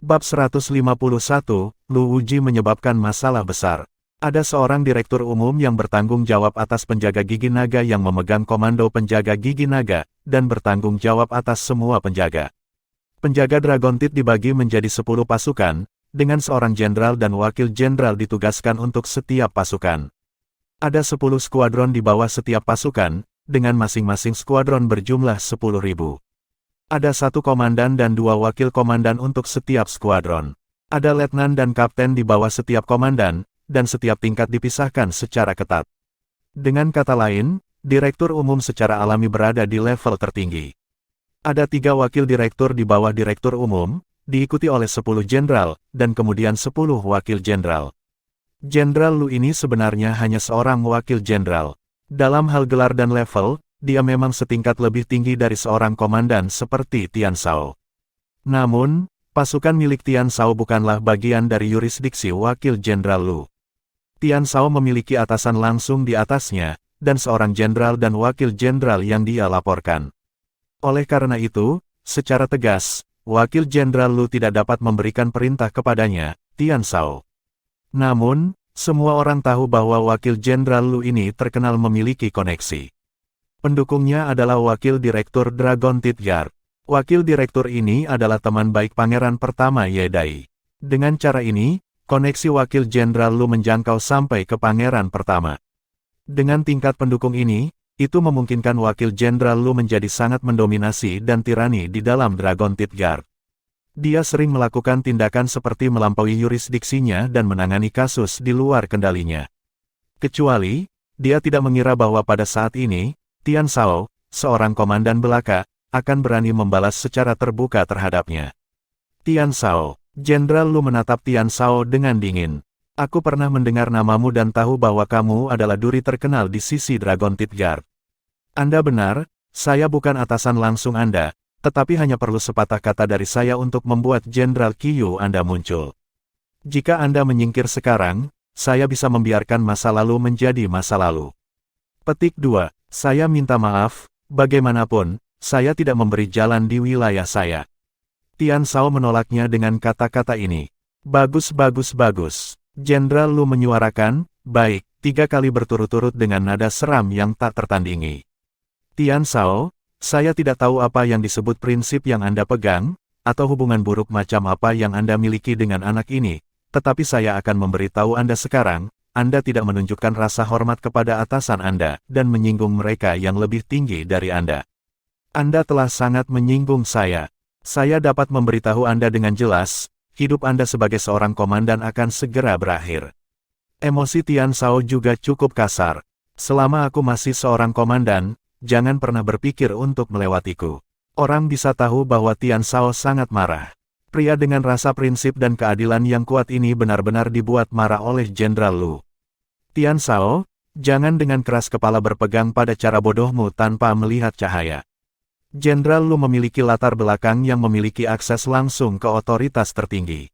Bab 151, Lu Wuji menyebabkan masalah besar. Ada seorang direktur umum yang bertanggung jawab atas penjaga gigi naga yang memegang komando penjaga gigi naga, dan bertanggung jawab atas semua penjaga. Penjaga Dragon Teeth dibagi menjadi 10 pasukan, dengan seorang jenderal dan wakil jenderal ditugaskan untuk setiap pasukan. Ada 10 skuadron di bawah setiap pasukan, dengan masing-masing skuadron berjumlah 10.000. Ada 1 komandan dan 2 wakil komandan untuk setiap skuadron. Ada letnan dan kapten di bawah setiap komandan, dan setiap tingkat dipisahkan secara ketat. Dengan kata lain, direktur umum secara alami berada di level tertinggi. Ada 3 wakil direktur di bawah direktur umum, diikuti oleh 10 jenderal, dan kemudian 10 wakil jenderal. Jenderal Lu ini sebenarnya hanya seorang wakil jenderal. Dalam hal gelar dan level, dia memang setingkat lebih tinggi dari seorang komandan seperti Tian Shao. Namun, pasukan milik Tian Shao bukanlah bagian dari yurisdiksi wakil jenderal Lu. Tian Shao memiliki atasan langsung di atasnya, dan seorang jenderal dan wakil jenderal yang dia laporkan. Oleh karena itu, secara tegas, wakil jenderal Lu tidak dapat memberikan perintah kepadanya, Tian Shao. Namun, semua orang tahu bahwa wakil jenderal Lu ini terkenal memiliki koneksi. Pendukungnya adalah wakil direktur Dragon Teeth Guard. Wakil direktur ini adalah teman baik pangeran pertama Ye Dai. Dengan cara ini, koneksi wakil jenderal Lu menjangkau sampai ke pangeran pertama. Dengan tingkat pendukung ini, itu memungkinkan wakil jenderal Lu menjadi sangat mendominasi dan tirani di dalam Dragon Teeth Guard. Dia sering melakukan tindakan seperti melampaui yurisdiksinya dan menangani kasus di luar kendalinya. Kecuali, dia tidak mengira bahwa pada saat ini, Tian Shao, seorang komandan belaka, akan berani membalas secara terbuka terhadapnya. Tian Shao, Jenderal Lu menatap Tian Shao dengan dingin. Aku pernah mendengar namamu dan tahu bahwa kamu adalah duri terkenal di sisi Dragon Teeth Guard. Anda benar, saya bukan atasan langsung Anda, tetapi hanya perlu sepatah kata dari saya untuk membuat Jenderal Qiyu Anda muncul. Jika Anda menyingkir sekarang, saya bisa membiarkan masa lalu menjadi masa lalu. Petik 2. Saya minta maaf, bagaimanapun, saya tidak memberi jalan di wilayah saya. Tian Shao menolaknya dengan kata-kata ini. Bagus. Jenderal Lu menyuarakan, baik, 3 kali berturut-turut dengan nada seram yang tak tertandingi. Tian Shao, saya tidak tahu apa yang disebut prinsip yang Anda pegang, atau hubungan buruk macam apa yang Anda miliki dengan anak ini, tetapi saya akan memberitahu Anda sekarang, Anda tidak menunjukkan rasa hormat kepada atasan Anda, dan menyinggung mereka yang lebih tinggi dari Anda. Anda telah sangat menyinggung saya. Saya dapat memberitahu Anda dengan jelas, hidup Anda sebagai seorang komandan akan segera berakhir. Emosi Tian Shao juga cukup kasar. Selama aku masih seorang komandan, jangan pernah berpikir untuk melewatiku. Orang bisa tahu bahwa Tian Shao sangat marah. Pria dengan rasa prinsip dan keadilan yang kuat ini benar-benar dibuat marah oleh Jenderal Lu. Tian Shao, jangan dengan keras kepala berpegang pada cara bodohmu tanpa melihat cahaya. Jenderal Lu memiliki latar belakang yang memiliki akses langsung ke otoritas tertinggi.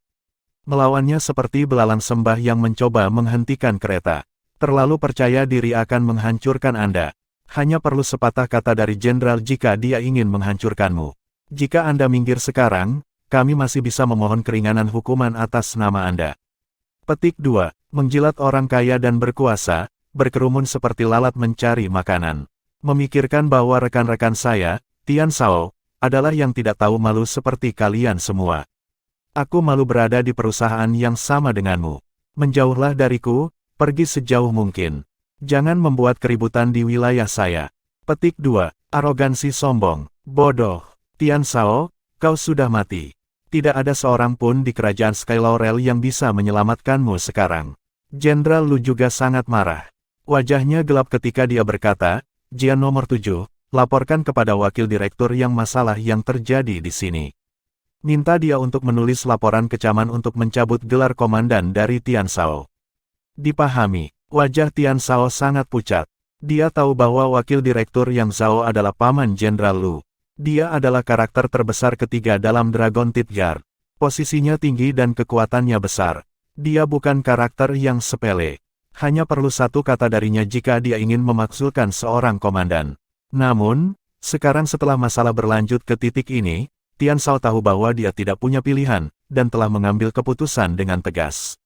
Melawannya seperti belalang sembah yang mencoba menghentikan kereta. Terlalu percaya diri akan menghancurkan Anda. Hanya perlu sepatah kata dari jenderal jika dia ingin menghancurkanmu. Jika Anda minggir sekarang, kami masih bisa memohon keringanan hukuman atas nama Anda. Petik 2. Menjilat orang kaya dan berkuasa, berkerumun seperti lalat mencari makanan. Memikirkan bahwa rekan-rekan saya, Tian Shao, adalah yang tidak tahu malu seperti kalian semua. Aku malu berada di perusahaan yang sama denganmu. Menjauhlah dariku, pergi sejauh mungkin. Jangan membuat keributan di wilayah saya. Petik 2. Arogansi sombong. Bodoh. Tian Shao, kau sudah mati. Tidak ada seorang pun di kerajaan Sky Laurel yang bisa menyelamatkanmu sekarang. Jenderal Lu juga sangat marah. Wajahnya gelap ketika dia berkata, Jian nomor 7, laporkan kepada wakil direktur yang masalah yang terjadi di sini. Minta dia untuk menulis laporan kecaman untuk mencabut gelar komandan dari Tian Shao. Dipahami, wajah Tian Shao sangat pucat. Dia tahu bahwa wakil direktur yang Zhao adalah paman Jenderal Lu. Dia adalah karakter terbesar ketiga dalam Dragon Teeth Guard. Posisinya tinggi dan kekuatannya besar. Dia bukan karakter yang sepele. Hanya perlu satu kata darinya jika dia ingin memakzulkan seorang komandan. Namun, sekarang setelah masalah berlanjut ke titik ini, Tian Shao tahu bahwa dia tidak punya pilihan, dan telah mengambil keputusan dengan tegas.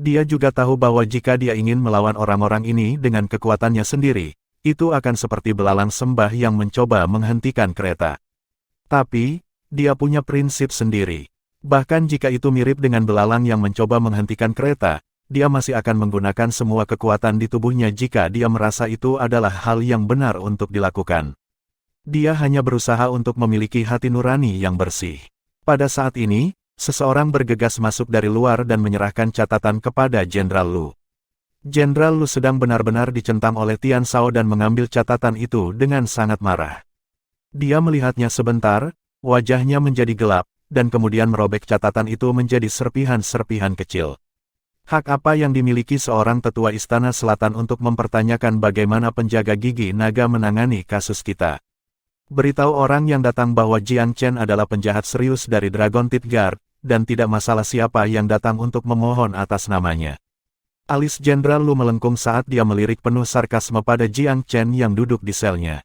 Dia juga tahu bahwa jika dia ingin melawan orang-orang ini dengan kekuatannya sendiri, itu akan seperti belalang sembah yang mencoba menghentikan kereta. Tapi, dia punya prinsip sendiri. Bahkan jika itu mirip dengan belalang yang mencoba menghentikan kereta, dia masih akan menggunakan semua kekuatan di tubuhnya jika dia merasa itu adalah hal yang benar untuk dilakukan. Dia hanya berusaha untuk memiliki hati nurani yang bersih. Pada saat ini, seseorang bergegas masuk dari luar dan menyerahkan catatan kepada Jenderal Lu. Jenderal Lu sedang benar-benar dicentang oleh Tian Shao dan mengambil catatan itu dengan sangat marah. Dia melihatnya sebentar, wajahnya menjadi gelap, dan kemudian merobek catatan itu menjadi serpihan-serpihan kecil. Hak apa yang dimiliki seorang tetua Istana Selatan untuk mempertanyakan bagaimana penjaga gigi naga menangani kasus kita? Beritahu orang yang datang bahwa Jiang Chen adalah penjahat serius dari Dragon Teeth Guard, dan tidak masalah siapa yang datang untuk memohon atas namanya. Alis Jenderal Lu melengkung saat dia melirik penuh sarkasme pada Jiang Chen yang duduk di selnya.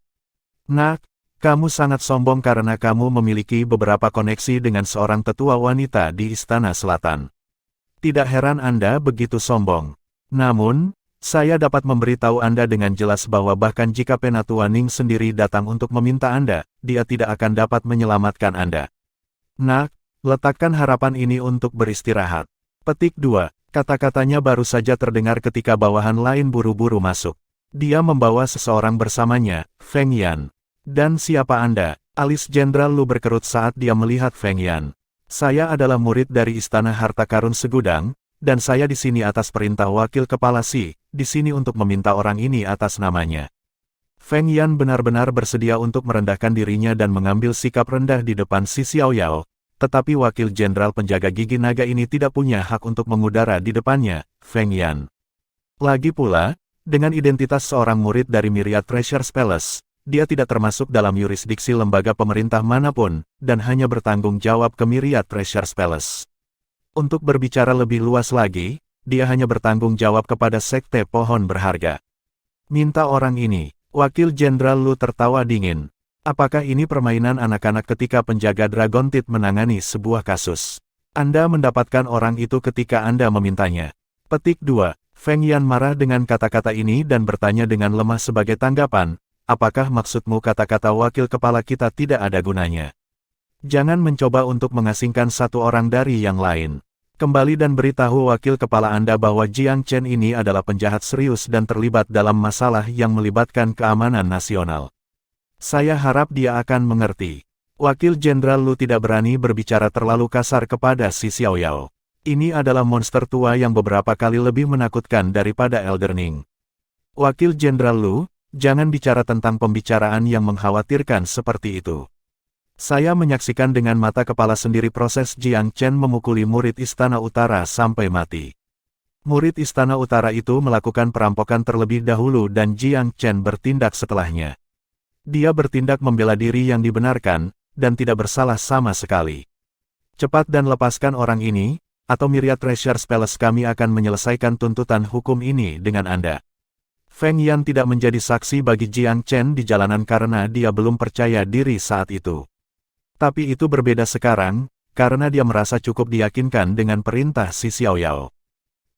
Nak, kamu sangat sombong karena kamu memiliki beberapa koneksi dengan seorang tetua wanita di Istana Selatan. Tidak heran Anda begitu sombong. Namun, saya dapat memberitahu Anda dengan jelas bahwa bahkan jika Penatua Ning sendiri datang untuk meminta Anda, dia tidak akan dapat menyelamatkan Anda. Nak, letakkan harapan ini untuk beristirahat. Petik 2. Kata-katanya baru saja terdengar ketika bawahan lain buru-buru masuk. Dia membawa seseorang bersamanya, Feng Yan. Dan siapa Anda? Alis Jenderal Lu berkerut saat dia melihat Feng Yan. Saya adalah murid dari Istana Harta Karun Segudang, dan saya di sini atas perintah Wakil Kepala Si, di sini untuk meminta orang ini atas namanya. Feng Yan benar-benar bersedia untuk merendahkan dirinya dan mengambil sikap rendah di depan Si Xiaoyao, tetapi Wakil Jenderal Penjaga Gigi Naga ini tidak punya hak untuk mengudara di depannya, Feng Yan. Lagi pula, dengan identitas seorang murid dari Myriad Treasure Palace, dia tidak termasuk dalam yurisdiksi lembaga pemerintah manapun, dan hanya bertanggung jawab ke Myriad Treasure Palace. Untuk berbicara lebih luas lagi, dia hanya bertanggung jawab kepada Sekte Pohon Berharga. Minta orang ini, Wakil Jenderal Lu tertawa dingin. Apakah ini permainan anak-anak ketika penjaga Dragon Teeth menangani sebuah kasus? Anda mendapatkan orang itu ketika Anda memintanya. Petik 2. Feng Yan marah dengan kata-kata ini dan bertanya dengan lemah sebagai tanggapan. Apakah maksudmu kata-kata wakil kepala kita tidak ada gunanya? Jangan mencoba untuk mengasingkan satu orang dari yang lain. Kembali dan beritahu wakil kepala Anda bahwa Jiang Chen ini adalah penjahat serius dan terlibat dalam masalah yang melibatkan keamanan nasional. Saya harap dia akan mengerti. Wakil Jenderal Lu tidak berani berbicara terlalu kasar kepada Si Xiaoyao. Ini adalah monster tua yang beberapa kali lebih menakutkan daripada Elder Ning. Wakil Jenderal Lu, jangan bicara tentang pembicaraan yang mengkhawatirkan seperti itu. Saya menyaksikan dengan mata kepala sendiri proses Jiang Chen memukuli murid Istana Utara sampai mati. Murid Istana Utara itu melakukan perampokan terlebih dahulu dan Jiang Chen bertindak setelahnya. Dia bertindak membela diri yang dibenarkan, dan tidak bersalah sama sekali. Cepat dan lepaskan orang ini, atau Myriad Treasure Palace kami akan menyelesaikan tuntutan hukum ini dengan Anda. Feng Yan tidak menjadi saksi bagi Jiang Chen di jalanan karena dia belum percaya diri saat itu. Tapi itu berbeda sekarang, karena dia merasa cukup diyakinkan dengan perintah Si Xiaoyao.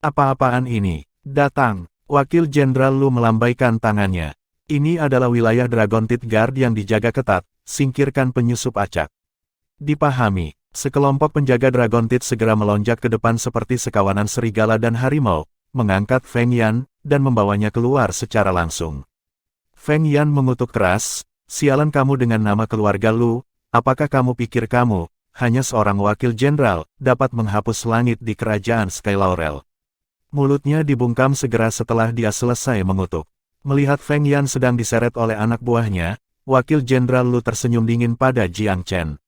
Apa-apaan ini? Datang. Wakil Jenderal Lu melambaikan tangannya. Ini adalah wilayah Dragon Teeth Guard yang dijaga ketat, singkirkan penyusup acak. Dipahami, sekelompok penjaga Dragon Teeth segera melonjak ke depan seperti sekawanan serigala dan harimau, mengangkat Feng Yan, dan membawanya keluar secara langsung. Feng Yan mengutuk keras, sialan kamu dengan nama keluarga Lu, apakah kamu pikir kamu, hanya seorang wakil jenderal, dapat menghapus langit di kerajaan Sky Laurel? Mulutnya dibungkam segera setelah dia selesai mengutuk. Melihat Feng Yan sedang diseret oleh anak buahnya, wakil jenderal Lu tersenyum dingin pada Jiang Chen.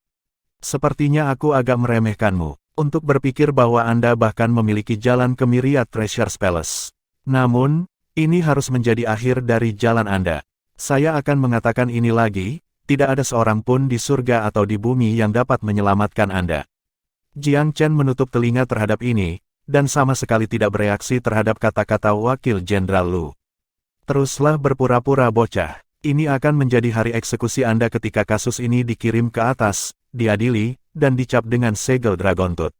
Sepertinya aku agak meremehkanmu, untuk berpikir bahwa Anda bahkan memiliki jalan ke Myriad Treasure Palace. Namun, ini harus menjadi akhir dari jalan Anda. Saya akan mengatakan ini lagi, tidak ada seorang pun di surga atau di bumi yang dapat menyelamatkan Anda. Jiang Chen menutup telinga terhadap ini, dan sama sekali tidak bereaksi terhadap kata-kata wakil jenderal Lu. Teruslah berpura-pura bocah, ini akan menjadi hari eksekusi Anda ketika kasus ini dikirim ke atas, diadili, dan dicap dengan segel Dragon Tooth.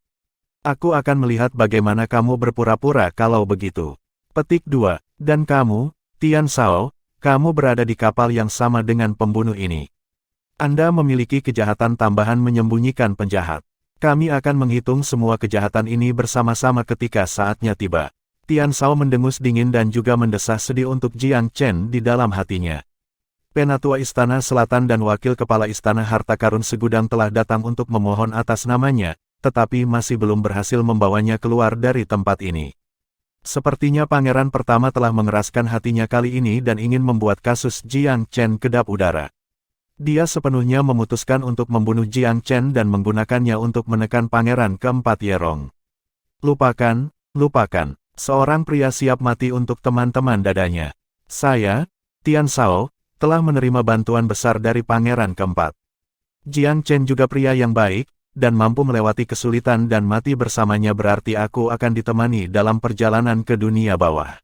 Aku akan melihat bagaimana kamu berpura-pura kalau begitu. Petik 2. Dan kamu, Tian Shao, kamu berada di kapal yang sama dengan pembunuh ini. Anda memiliki kejahatan tambahan menyembunyikan penjahat. Kami akan menghitung semua kejahatan ini bersama-sama ketika saatnya tiba. Tian Shao mendengus dingin dan juga mendesah sedih untuk Jiang Chen di dalam hatinya. Penatua Istana Selatan dan Wakil Kepala Istana Harta Karun Segudang telah datang untuk memohon atas namanya, tetapi masih belum berhasil membawanya keluar dari tempat ini. Sepertinya pangeran pertama telah mengeraskan hatinya kali ini dan ingin membuat kasus Jiang Chen kedap udara. Dia sepenuhnya memutuskan untuk membunuh Jiang Chen dan menggunakannya untuk menekan pangeran keempat Yerong. Lupakan, lupakan. Seorang pria siap mati untuk teman-teman dadanya. Saya, Tian Shao, telah menerima bantuan besar dari pangeran keempat. Jiang Chen juga pria yang baik, dan mampu melewati kesulitan dan mati bersamanya berarti aku akan ditemani dalam perjalanan ke dunia bawah.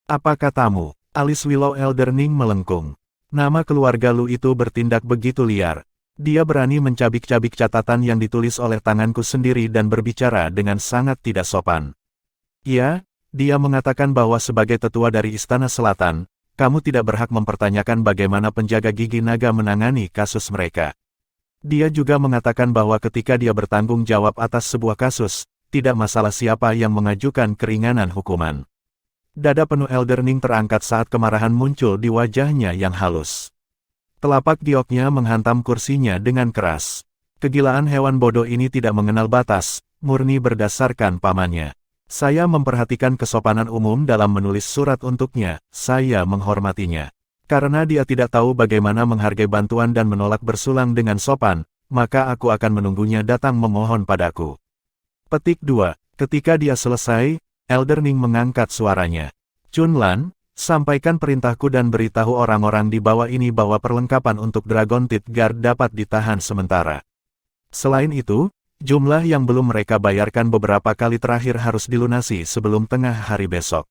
Apa katamu? Alis Willow Elderning melengkung. Nama keluarga Lu itu bertindak begitu liar. Dia berani mencabik-cabik catatan yang ditulis oleh tanganku sendiri dan berbicara dengan sangat tidak sopan. Ya, dia mengatakan bahwa sebagai tetua dari Istana Selatan, kamu tidak berhak mempertanyakan bagaimana penjaga gigi naga menangani kasus mereka. Dia juga mengatakan bahwa ketika dia bertanggung jawab atas sebuah kasus, tidak masalah siapa yang mengajukan keringanan hukuman. Dada penuh Elderning terangkat saat kemarahan muncul di wajahnya yang halus. Telapak gioknya menghantam kursinya dengan keras. Kegilaan hewan bodoh ini tidak mengenal batas, murni berdasarkan pamannya. Saya memperhatikan kesopanan umum dalam menulis surat untuknya, saya menghormatinya. Karena dia tidak tahu bagaimana menghargai bantuan dan menolak bersulang dengan sopan, maka aku akan menunggunya datang memohon padaku. Petik 2. Ketika dia selesai, Elderning mengangkat suaranya. Chunlan, sampaikan perintahku dan beritahu orang-orang di bawah ini bahwa perlengkapan untuk Dragon Teeth Guard dapat ditahan sementara. Selain itu, jumlah yang belum mereka bayarkan beberapa kali terakhir harus dilunasi sebelum tengah hari besok.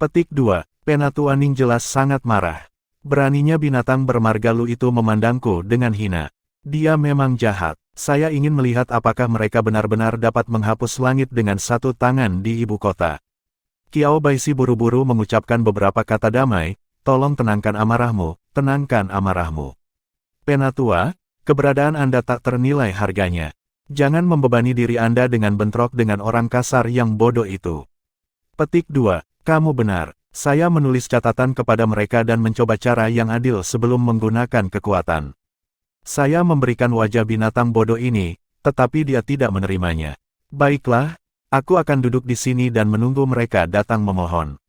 Petik 2. Penatua Ning jelas sangat marah. Beraninya binatang bermarga Lu itu memandangku dengan hina. Dia memang jahat. Saya ingin melihat apakah mereka benar-benar dapat menghapus langit dengan satu tangan di ibu kota. Qiao Baisi buru-buru mengucapkan beberapa kata damai, tolong tenangkan amarahmu, tenangkan amarahmu. Penatua, keberadaan Anda tak ternilai harganya. Jangan membebani diri Anda dengan bentrok dengan orang kasar yang bodoh itu. Petik 2. Kamu benar. Saya menulis catatan kepada mereka dan mencoba cara yang adil sebelum menggunakan kekuatan. Saya memberikan wajah binatang bodoh ini, tetapi dia tidak menerimanya. Baiklah, aku akan duduk di sini dan menunggu mereka datang memohon.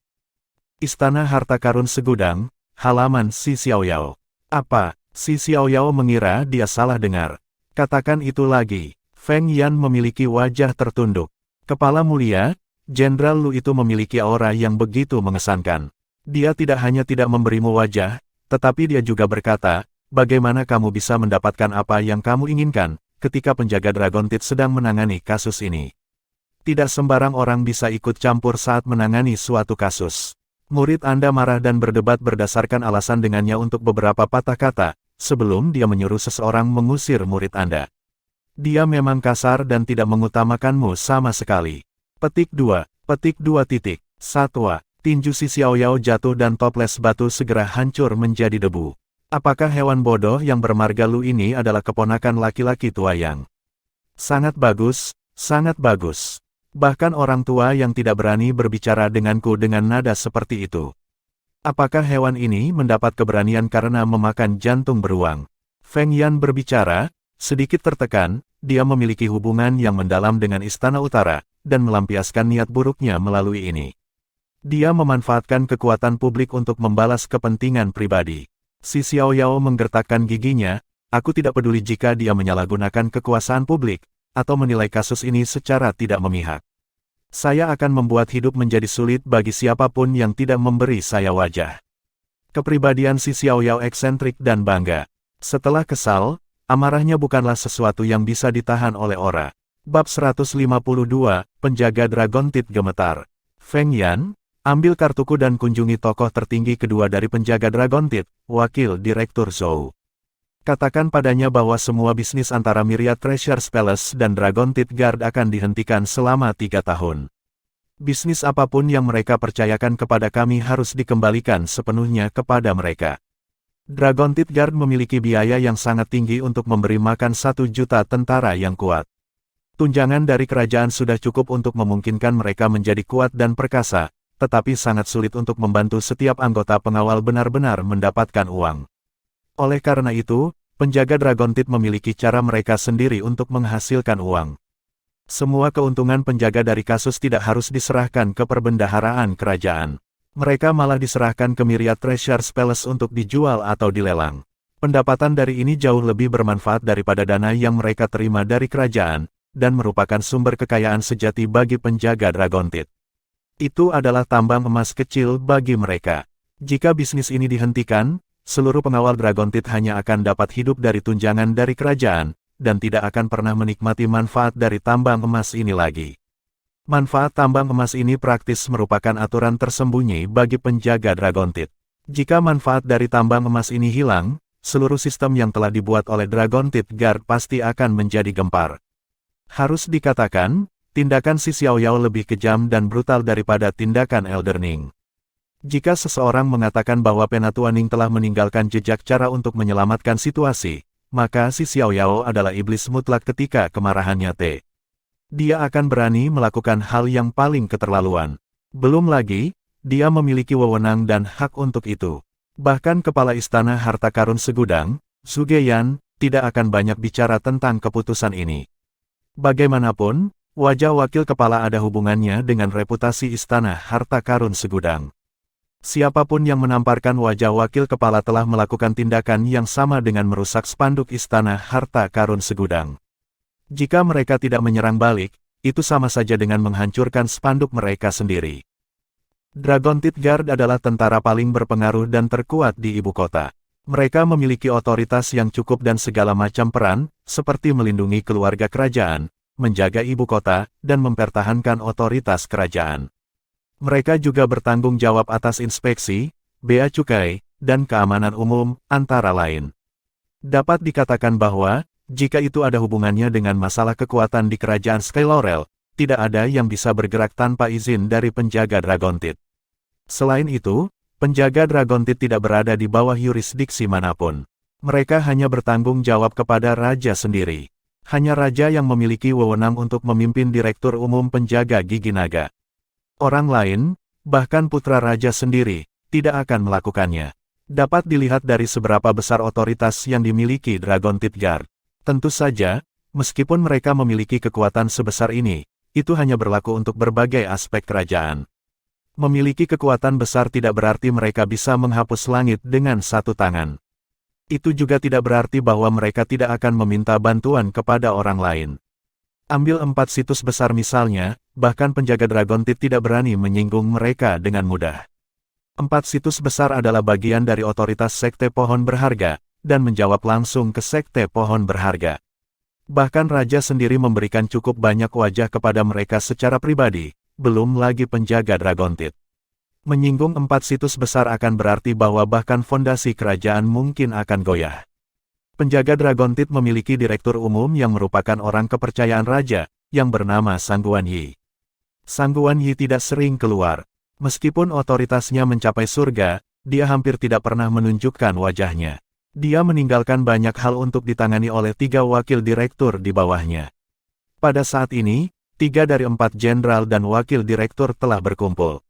Istana Harta Karun Segudang, halaman Si Xiaoyao. Apa? Si Xiaoyao mengira dia salah dengar. Katakan itu lagi. Feng Yan memiliki wajah tertunduk. Kepala mulia, Jenderal Lu itu memiliki aura yang begitu mengesankan. Dia tidak hanya tidak memberimu wajah, tetapi dia juga berkata, bagaimana kamu bisa mendapatkan apa yang kamu inginkan, ketika penjaga Dragon Teeth sedang menangani kasus ini. Tidak sembarang orang bisa ikut campur saat menangani suatu kasus. Murid Anda marah dan berdebat berdasarkan alasan dengannya untuk beberapa patah kata, sebelum dia menyuruh seseorang mengusir murid Anda. Dia memang kasar dan tidak mengutamakanmu sama sekali. Petik 2. Petik 2 titik. Satwa, tinju Si Xiaoyao jatuh dan toples batu segera hancur menjadi debu. Apakah hewan bodoh yang bermarga Lu ini adalah keponakan laki-laki tua yang sangat bagus, sangat bagus. Bahkan orang tua yang tidak berani berbicara denganku dengan nada seperti itu. Apakah hewan ini mendapat keberanian karena memakan jantung beruang? Feng Yan berbicara, sedikit tertekan, dia memiliki hubungan yang mendalam dengan Istana Utara, dan melampiaskan niat buruknya melalui ini. Dia memanfaatkan kekuatan publik untuk membalas kepentingan pribadi. Si Xiaoyao menggertakkan giginya, aku tidak peduli jika dia menyalahgunakan kekuasaan publik, atau menilai kasus ini secara tidak memihak. Saya akan membuat hidup menjadi sulit bagi siapapun yang tidak memberi saya wajah. Kepribadian Si Xiaoyao eksentrik dan bangga. Setelah kesal, amarahnya bukanlah sesuatu yang bisa ditahan oleh orang. Bab 152, Penjaga Dragon Teeth gemetar. Feng Yan, ambil kartuku dan kunjungi tokoh tertinggi kedua dari penjaga Dragon Teeth, Wakil Direktur Zhou. Katakan padanya bahwa semua bisnis antara Myriad Treasures Palace dan Dragon Teeth Guard akan dihentikan selama 3 tahun. Bisnis apapun yang mereka percayakan kepada kami harus dikembalikan sepenuhnya kepada mereka. Dragon Teeth Guard memiliki biaya yang sangat tinggi untuk memberi makan 1 juta tentara yang kuat. Tunjangan dari kerajaan sudah cukup untuk memungkinkan mereka menjadi kuat dan perkasa, tetapi sangat sulit untuk membantu setiap anggota pengawal benar-benar mendapatkan uang. Oleh karena itu, penjaga Dragon Teeth memiliki cara mereka sendiri untuk menghasilkan uang. Semua keuntungan penjaga dari kasus tidak harus diserahkan ke perbendaharaan kerajaan. Mereka malah diserahkan ke Myriad Treasures Palace untuk dijual atau dilelang. Pendapatan dari ini jauh lebih bermanfaat daripada dana yang mereka terima dari kerajaan, dan merupakan sumber kekayaan sejati bagi penjaga Dragon Teeth. Itu adalah tambang emas kecil bagi mereka. Jika bisnis ini dihentikan, seluruh pengawal Dragon Teeth hanya akan dapat hidup dari tunjangan dari kerajaan, dan tidak akan pernah menikmati manfaat dari tambang emas ini lagi. Manfaat tambang emas ini praktis merupakan aturan tersembunyi bagi penjaga Dragon Teeth. Jika manfaat dari tambang emas ini hilang, seluruh sistem yang telah dibuat oleh Dragon Teeth Guard pasti akan menjadi gempar. Harus dikatakan, tindakan si Xiao Yao lebih kejam dan brutal daripada tindakan Elder Ning. Jika seseorang mengatakan bahwa Penatua Ning telah meninggalkan jejak cara untuk menyelamatkan situasi, maka si Xiao Yao adalah iblis mutlak ketika kemarahannya T. Dia akan berani melakukan hal yang paling keterlaluan. Belum lagi, dia memiliki wewenang dan hak untuk itu. Bahkan Kepala Istana Harta Karun Segudang, Zhu Geyan, tidak akan banyak bicara tentang keputusan ini. Bagaimanapun, wajah wakil kepala ada hubungannya dengan reputasi Istana Harta Karun Segudang. Siapapun yang menamparkan wajah wakil kepala telah melakukan tindakan yang sama dengan merusak spanduk Istana Harta Karun Segudang. Jika mereka tidak menyerang balik, itu sama saja dengan menghancurkan spanduk mereka sendiri. Dragon Teeth Guard adalah tentara paling berpengaruh dan terkuat di ibu kota. Mereka memiliki otoritas yang cukup dan segala macam peran, seperti melindungi keluarga kerajaan, menjaga ibu kota, dan mempertahankan otoritas kerajaan. Mereka juga bertanggung jawab atas inspeksi, bea cukai, dan keamanan umum, antara lain. Dapat dikatakan bahwa, jika itu ada hubungannya dengan masalah kekuatan di kerajaan Sky Laurel, tidak ada yang bisa bergerak tanpa izin dari penjaga Dragon Teeth. Selain itu, penjaga Dragon Teeth tidak berada di bawah yurisdiksi manapun. Mereka hanya bertanggung jawab kepada raja sendiri. Hanya raja yang memiliki wewenang untuk memimpin Direktur Umum Penjaga Gigi Naga. Orang lain, bahkan putra raja sendiri, tidak akan melakukannya. Dapat dilihat dari seberapa besar otoritas yang dimiliki Dragon Teeth Guard. Tentu saja, meskipun mereka memiliki kekuatan sebesar ini, itu hanya berlaku untuk berbagai aspek kerajaan. Memiliki kekuatan besar tidak berarti mereka bisa menghapus langit dengan satu tangan. Itu juga tidak berarti bahwa mereka tidak akan meminta bantuan kepada orang lain. Ambil 4 situs besar misalnya, bahkan penjaga Dragon Teeth tidak berani menyinggung mereka dengan mudah. 4 situs besar adalah bagian dari otoritas Sekte Pohon Berharga, dan menjawab langsung ke Sekte Pohon Berharga. Bahkan raja sendiri memberikan cukup banyak wajah kepada mereka secara pribadi, belum lagi penjaga Dragon Teeth. Menyinggung 4 situs besar akan berarti bahwa bahkan fondasi kerajaan mungkin akan goyah. Penjaga Dragon Teeth memiliki direktur umum yang merupakan orang kepercayaan raja, yang bernama Sang Guan Yi. Sang Guan Yi tidak sering keluar. Meskipun otoritasnya mencapai surga, dia hampir tidak pernah menunjukkan wajahnya. Dia meninggalkan banyak hal untuk ditangani oleh 3 wakil direktur di bawahnya. Pada saat ini, 3 dari 4 jenderal dan wakil direktur telah berkumpul.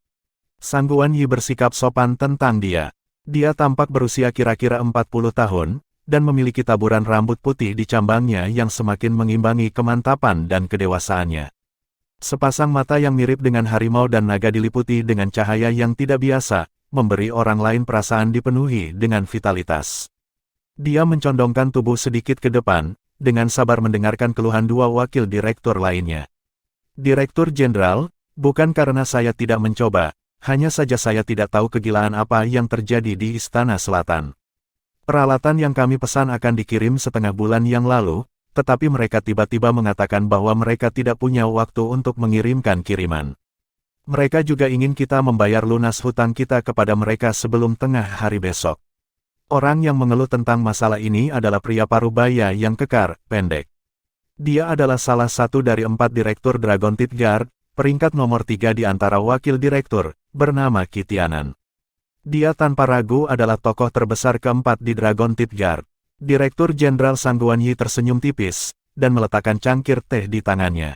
Sang Guan Yi bersikap sopan tentang dia. Dia tampak berusia kira-kira 40 tahun, dan memiliki taburan rambut putih di cambangnya yang semakin mengimbangi kemantapan dan kedewasaannya. Sepasang mata yang mirip dengan harimau dan naga diliputi dengan cahaya yang tidak biasa, memberi orang lain perasaan dipenuhi dengan vitalitas. Dia mencondongkan tubuh sedikit ke depan, dengan sabar mendengarkan keluhan 2 wakil direktur lainnya. Direktur Jenderal, bukan karena saya tidak mencoba, hanya saja saya tidak tahu kegilaan apa yang terjadi di Istana Selatan. Peralatan yang kami pesan akan dikirim setengah bulan yang lalu, tetapi mereka tiba-tiba mengatakan bahwa mereka tidak punya waktu untuk mengirimkan kiriman. Mereka juga ingin kita membayar lunas hutang kita kepada mereka sebelum tengah hari besok. Orang yang mengeluh tentang masalah ini adalah pria parubaya yang kekar, pendek. Dia adalah salah satu dari 4 direktur Dragon Teeth Guard, peringkat nomor 3 di antara wakil direktur, bernama Kitianan. Dia tanpa ragu adalah tokoh terbesar keempat di Dragon Teeth Guard. Direktur Jenderal Sang Guanyi tersenyum tipis, dan meletakkan cangkir teh di tangannya.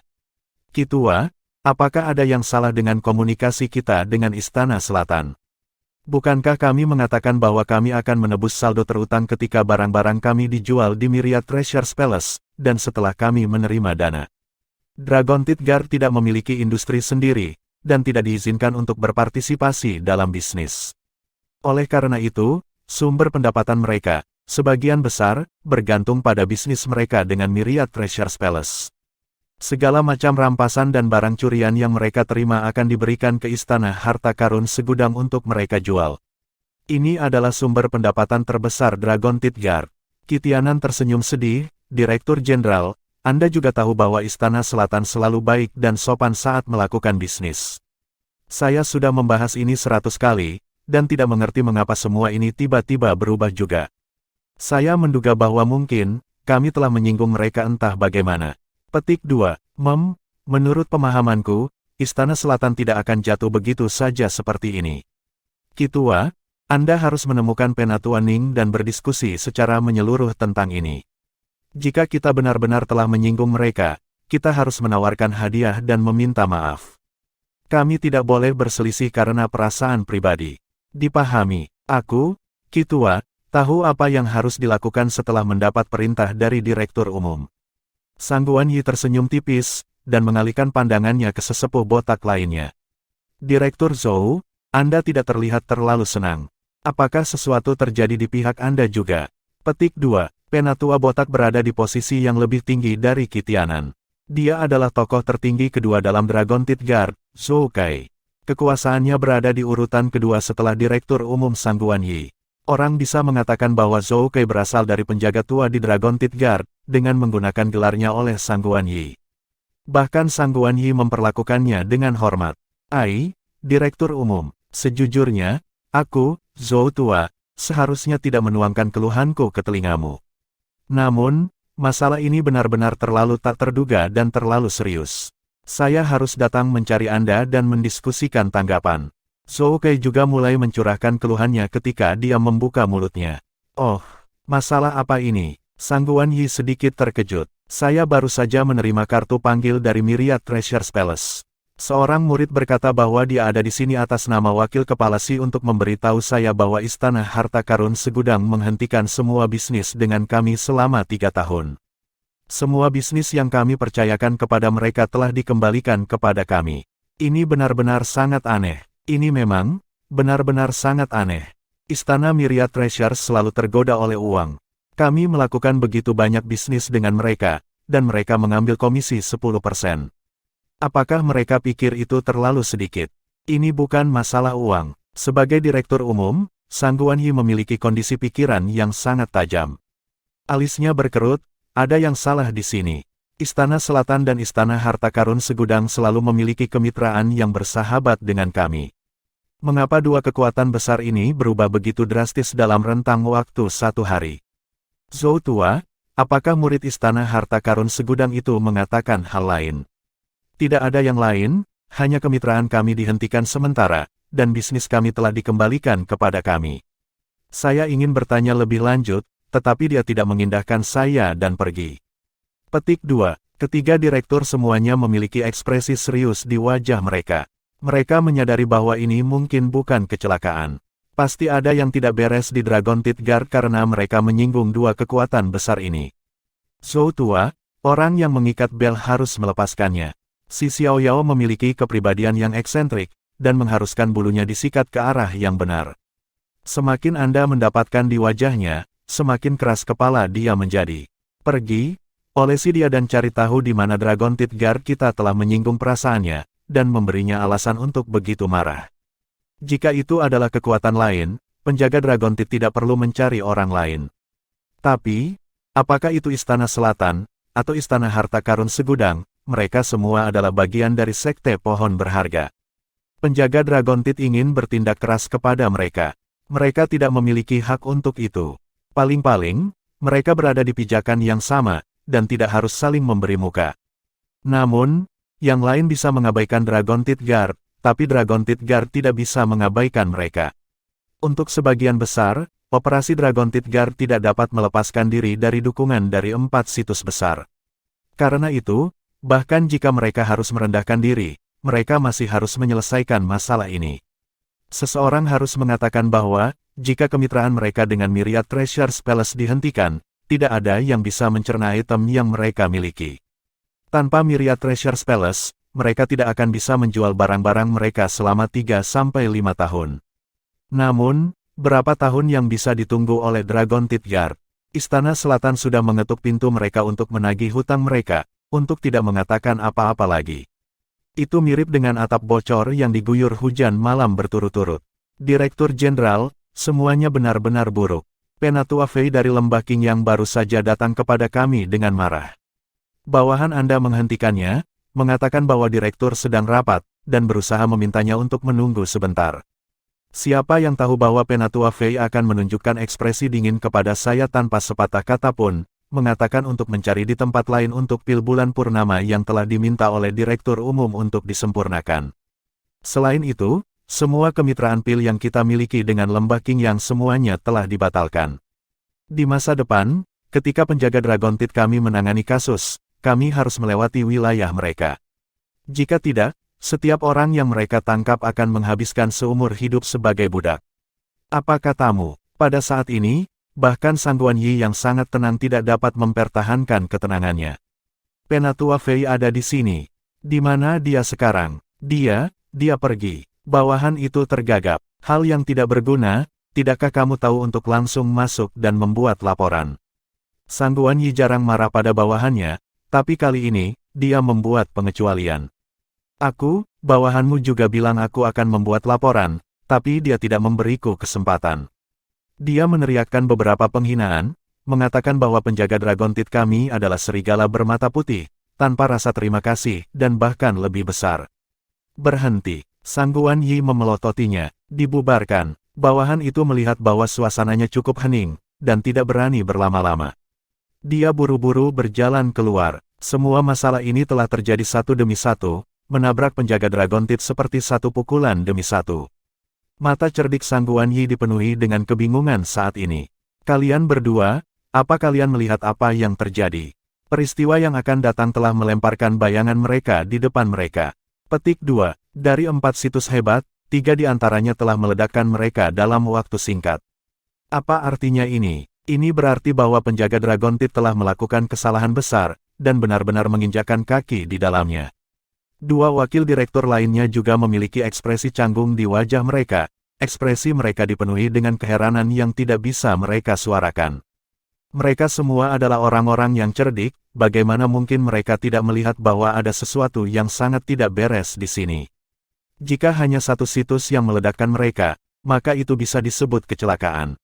Kitua, apakah ada yang salah dengan komunikasi kita dengan Istana Selatan? Bukankah kami mengatakan bahwa kami akan menebus saldo terutang ketika barang-barang kami dijual di Myriad Treasure Palace, dan setelah kami menerima dana? Dragon Teeth Guard tidak memiliki industri sendiri, dan tidak diizinkan untuk berpartisipasi dalam bisnis. Oleh karena itu, sumber pendapatan mereka, sebagian besar, bergantung pada bisnis mereka dengan Myriad Treasure Palace. Segala macam rampasan dan barang curian yang mereka terima akan diberikan ke Istana Harta Karun segudang untuk mereka jual. Ini adalah sumber pendapatan terbesar Dragon Teeth Guard. Kitianan tersenyum sedih, Direktur Jenderal, Anda juga tahu bahwa Istana Selatan selalu baik dan sopan saat melakukan bisnis. Saya sudah membahas ini 100 kali, dan tidak mengerti mengapa semua ini tiba-tiba berubah juga. Saya menduga bahwa mungkin, kami telah menyinggung mereka entah bagaimana. Petik 2. Menurut pemahamanku, Istana Selatan tidak akan jatuh begitu saja seperti ini. Kitua, Anda harus menemukan Penatua Ning dan berdiskusi secara menyeluruh tentang ini. Jika kita benar-benar telah menyinggung mereka, kita harus menawarkan hadiah dan meminta maaf. Kami tidak boleh berselisih karena perasaan pribadi. Dipahami, aku, Kitua, tahu apa yang harus dilakukan setelah mendapat perintah dari Direktur Umum. Sang Guanyi tersenyum tipis, dan mengalihkan pandangannya ke sesepuh botak lainnya. Direktur Zhou, Anda tidak terlihat terlalu senang. Apakah sesuatu terjadi di pihak Anda juga? Petik 2. Penatua botak berada di posisi yang lebih tinggi dari Kitianan. Dia adalah tokoh tertinggi kedua dalam Dragon Teeth Guard, Zhou Kai. Kekuasaannya berada di urutan kedua setelah Direktur Umum Sang Guanyi. Orang bisa mengatakan bahwa Zhou Kai berasal dari penjaga tua di Dragon Teeth Guard, dengan menggunakan gelarnya oleh Sang Guanyi. Bahkan Sang Guanyi memperlakukannya dengan hormat. Direktur Umum, sejujurnya, aku, Zhou Tua, seharusnya tidak menuangkan keluhanku ke telingamu. Namun, masalah ini benar-benar terlalu tak terduga dan terlalu serius. Saya harus datang mencari Anda dan mendiskusikan tanggapan. Zhou Kai juga mulai mencurahkan keluhannya ketika dia membuka mulutnya. Oh, masalah apa ini? Sang Guanyi sedikit terkejut. Saya baru saja menerima kartu panggil dari Myriad Treasure Palace. Seorang murid berkata bahwa dia ada di sini atas nama wakil kepala Si untuk memberitahu saya bahwa Istana Harta Karun segudang menghentikan semua bisnis dengan kami selama 3 tahun. Semua bisnis yang kami percayakan kepada mereka telah dikembalikan kepada kami. Ini benar-benar sangat aneh. Ini memang, benar-benar sangat aneh. Istana Myriad Treasure selalu tergoda oleh uang. Kami melakukan begitu banyak bisnis dengan mereka, dan mereka mengambil komisi 10%. Apakah mereka pikir itu terlalu sedikit? Ini bukan masalah uang. Sebagai Direktur Umum, Sang Guanyi memiliki kondisi pikiran yang sangat tajam. Alisnya berkerut, ada yang salah di sini. Istana Selatan dan Istana Harta Karun segudang selalu memiliki kemitraan yang bersahabat dengan kami. Mengapa dua kekuatan besar ini berubah begitu drastis dalam rentang waktu 1 hari? Zhou Tua, apakah murid Istana Harta Karun segudang itu mengatakan hal lain? Tidak ada yang lain, hanya kemitraan kami dihentikan sementara, dan bisnis kami telah dikembalikan kepada kami. Saya ingin bertanya lebih lanjut, tetapi dia tidak mengindahkan saya dan pergi. Petik 2. Ketiga direktur semuanya memiliki ekspresi serius di wajah mereka. Mereka menyadari bahwa ini mungkin bukan kecelakaan. Pasti ada yang tidak beres di Dragon Teeth Guard karena mereka menyinggung dua kekuatan besar ini. Zhou Tua, orang yang mengikat bel harus melepaskannya. Si Xiao Yao memiliki kepribadian yang eksentrik, dan mengharuskan bulunya disikat ke arah yang benar. Semakin Anda mendapatkan di wajahnya, semakin keras kepala dia menjadi. Pergi, olesi dia dan cari tahu di mana Dragon Teeth Guard kita telah menyinggung perasaannya, dan memberinya alasan untuk begitu marah. Jika itu adalah kekuatan lain, penjaga Dragon Teeth tidak perlu mencari orang lain. Tapi, apakah itu Istana Selatan, atau Istana Harta Karun segudang, mereka semua adalah bagian dari sekte pohon berharga. Penjaga Dragon Teeth ingin bertindak keras kepada mereka. Mereka tidak memiliki hak untuk itu. Paling-paling, mereka berada di pijakan yang sama, dan tidak harus saling memberi muka. Namun, yang lain bisa mengabaikan Dragon Teeth Guard, tapi Dragon Teeth Guard tidak bisa mengabaikan mereka. Untuk sebagian besar, operasi Dragon Teeth Guard tidak dapat melepaskan diri dari dukungan dari 4 situs besar. Karena itu, bahkan jika mereka harus merendahkan diri, mereka masih harus menyelesaikan masalah ini. Seseorang harus mengatakan bahwa, jika kemitraan mereka dengan Myriad Treasures Palace dihentikan, tidak ada yang bisa mencerna item yang mereka miliki. Tanpa Myriad Treasures Palace, mereka tidak akan bisa menjual barang-barang mereka selama 3-5 tahun. Namun, berapa tahun yang bisa ditunggu oleh Dragon Teeth Guard? Istana Selatan sudah mengetuk pintu mereka untuk menagih hutang mereka, untuk tidak mengatakan apa-apa lagi. Itu mirip dengan atap bocor yang diguyur hujan malam berturut-turut. Direktur Jenderal, semuanya benar-benar buruk. Penatua Fei dari Lembah King yang baru saja datang kepada kami dengan marah. Bawahan Anda menghentikannya, mengatakan bahwa direktur sedang rapat, dan berusaha memintanya untuk menunggu sebentar. Siapa yang tahu bahwa Penatua Fei akan menunjukkan ekspresi dingin kepada saya tanpa sepatah kata pun, mengatakan untuk mencari di tempat lain untuk pil bulan purnama yang telah diminta oleh Direktur Umum untuk disempurnakan. Selain itu, semua kemitraan pil yang kita miliki dengan Lembah King yang semuanya telah dibatalkan. Di masa depan, ketika penjaga Dragon Teeth kami menangani kasus, kami harus melewati wilayah mereka. Jika tidak, setiap orang yang mereka tangkap akan menghabiskan seumur hidup sebagai budak. Apa katamu? Pada saat ini, bahkan Sang Guan Yi yang sangat tenang tidak dapat mempertahankan ketenangannya. Penatua Fei ada di sini. Di mana dia sekarang? Dia pergi. Bawahan itu tergagap. Hal yang tidak berguna, tidakkah kamu tahu untuk langsung masuk dan membuat laporan? Sang Guan Yi jarang marah pada bawahannya, tapi kali ini, dia membuat pengecualian. Bawahanmu juga bilang aku akan membuat laporan, tapi dia tidak memberiku kesempatan. Dia meneriakkan beberapa penghinaan, mengatakan bahwa penjaga Dragon Teeth kami adalah serigala bermata putih, tanpa rasa terima kasih, dan bahkan lebih besar. Berhenti. Sang Guan Yi memelototinya, dibubarkan. Bawahan itu melihat bahwa suasananya cukup hening, dan tidak berani berlama-lama. Dia buru-buru berjalan keluar. Semua masalah ini telah terjadi satu demi satu, menabrak penjaga Dragon Teeth seperti satu pukulan demi satu. Mata cerdik Sang Guan Yi dipenuhi dengan kebingungan saat ini. Kalian berdua, apa kalian melihat apa yang terjadi? Peristiwa yang akan datang telah melemparkan bayangan mereka di depan mereka. Petik 2. Dari 4 situs hebat, 3 di antaranya telah meledakkan mereka dalam waktu singkat. Apa artinya ini? Ini berarti bahwa penjaga Dragon Teeth telah melakukan kesalahan besar, dan benar-benar menginjakkan kaki di dalamnya. 2 wakil direktur lainnya juga memiliki ekspresi canggung di wajah mereka. Ekspresi mereka dipenuhi dengan keheranan yang tidak bisa mereka suarakan. Mereka semua adalah orang-orang yang cerdik, bagaimana mungkin mereka tidak melihat bahwa ada sesuatu yang sangat tidak beres di sini. Jika hanya satu situs yang meledakkan mereka, maka itu bisa disebut kecelakaan.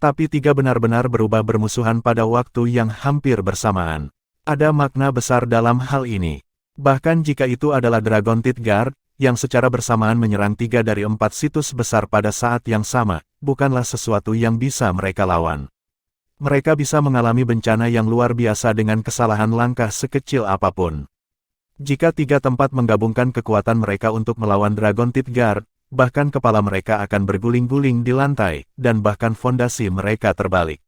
Tapi 3 benar-benar berubah bermusuhan pada waktu yang hampir bersamaan. Ada makna besar dalam hal ini. Bahkan jika itu adalah Dragon Teeth Guard, yang secara bersamaan menyerang 3 dari 4 situs besar pada saat yang sama, bukanlah sesuatu yang bisa mereka lawan. Mereka bisa mengalami bencana yang luar biasa dengan kesalahan langkah sekecil apapun. Jika 3 tempat menggabungkan kekuatan mereka untuk melawan Dragon Teeth Guard, bahkan kepala mereka akan berguling-guling di lantai, dan bahkan fondasi mereka terbalik.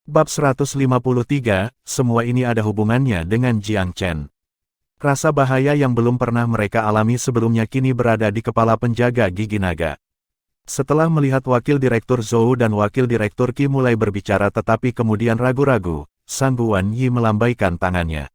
Bab 153, semua ini ada hubungannya dengan Jiang Chen. Rasa bahaya yang belum pernah mereka alami sebelumnya kini berada di kepala penjaga gigi naga. Setelah melihat Wakil Direktur Zhou dan Wakil Direktur Qi mulai berbicara tetapi kemudian ragu-ragu, Sang Guan Yi melambaikan tangannya.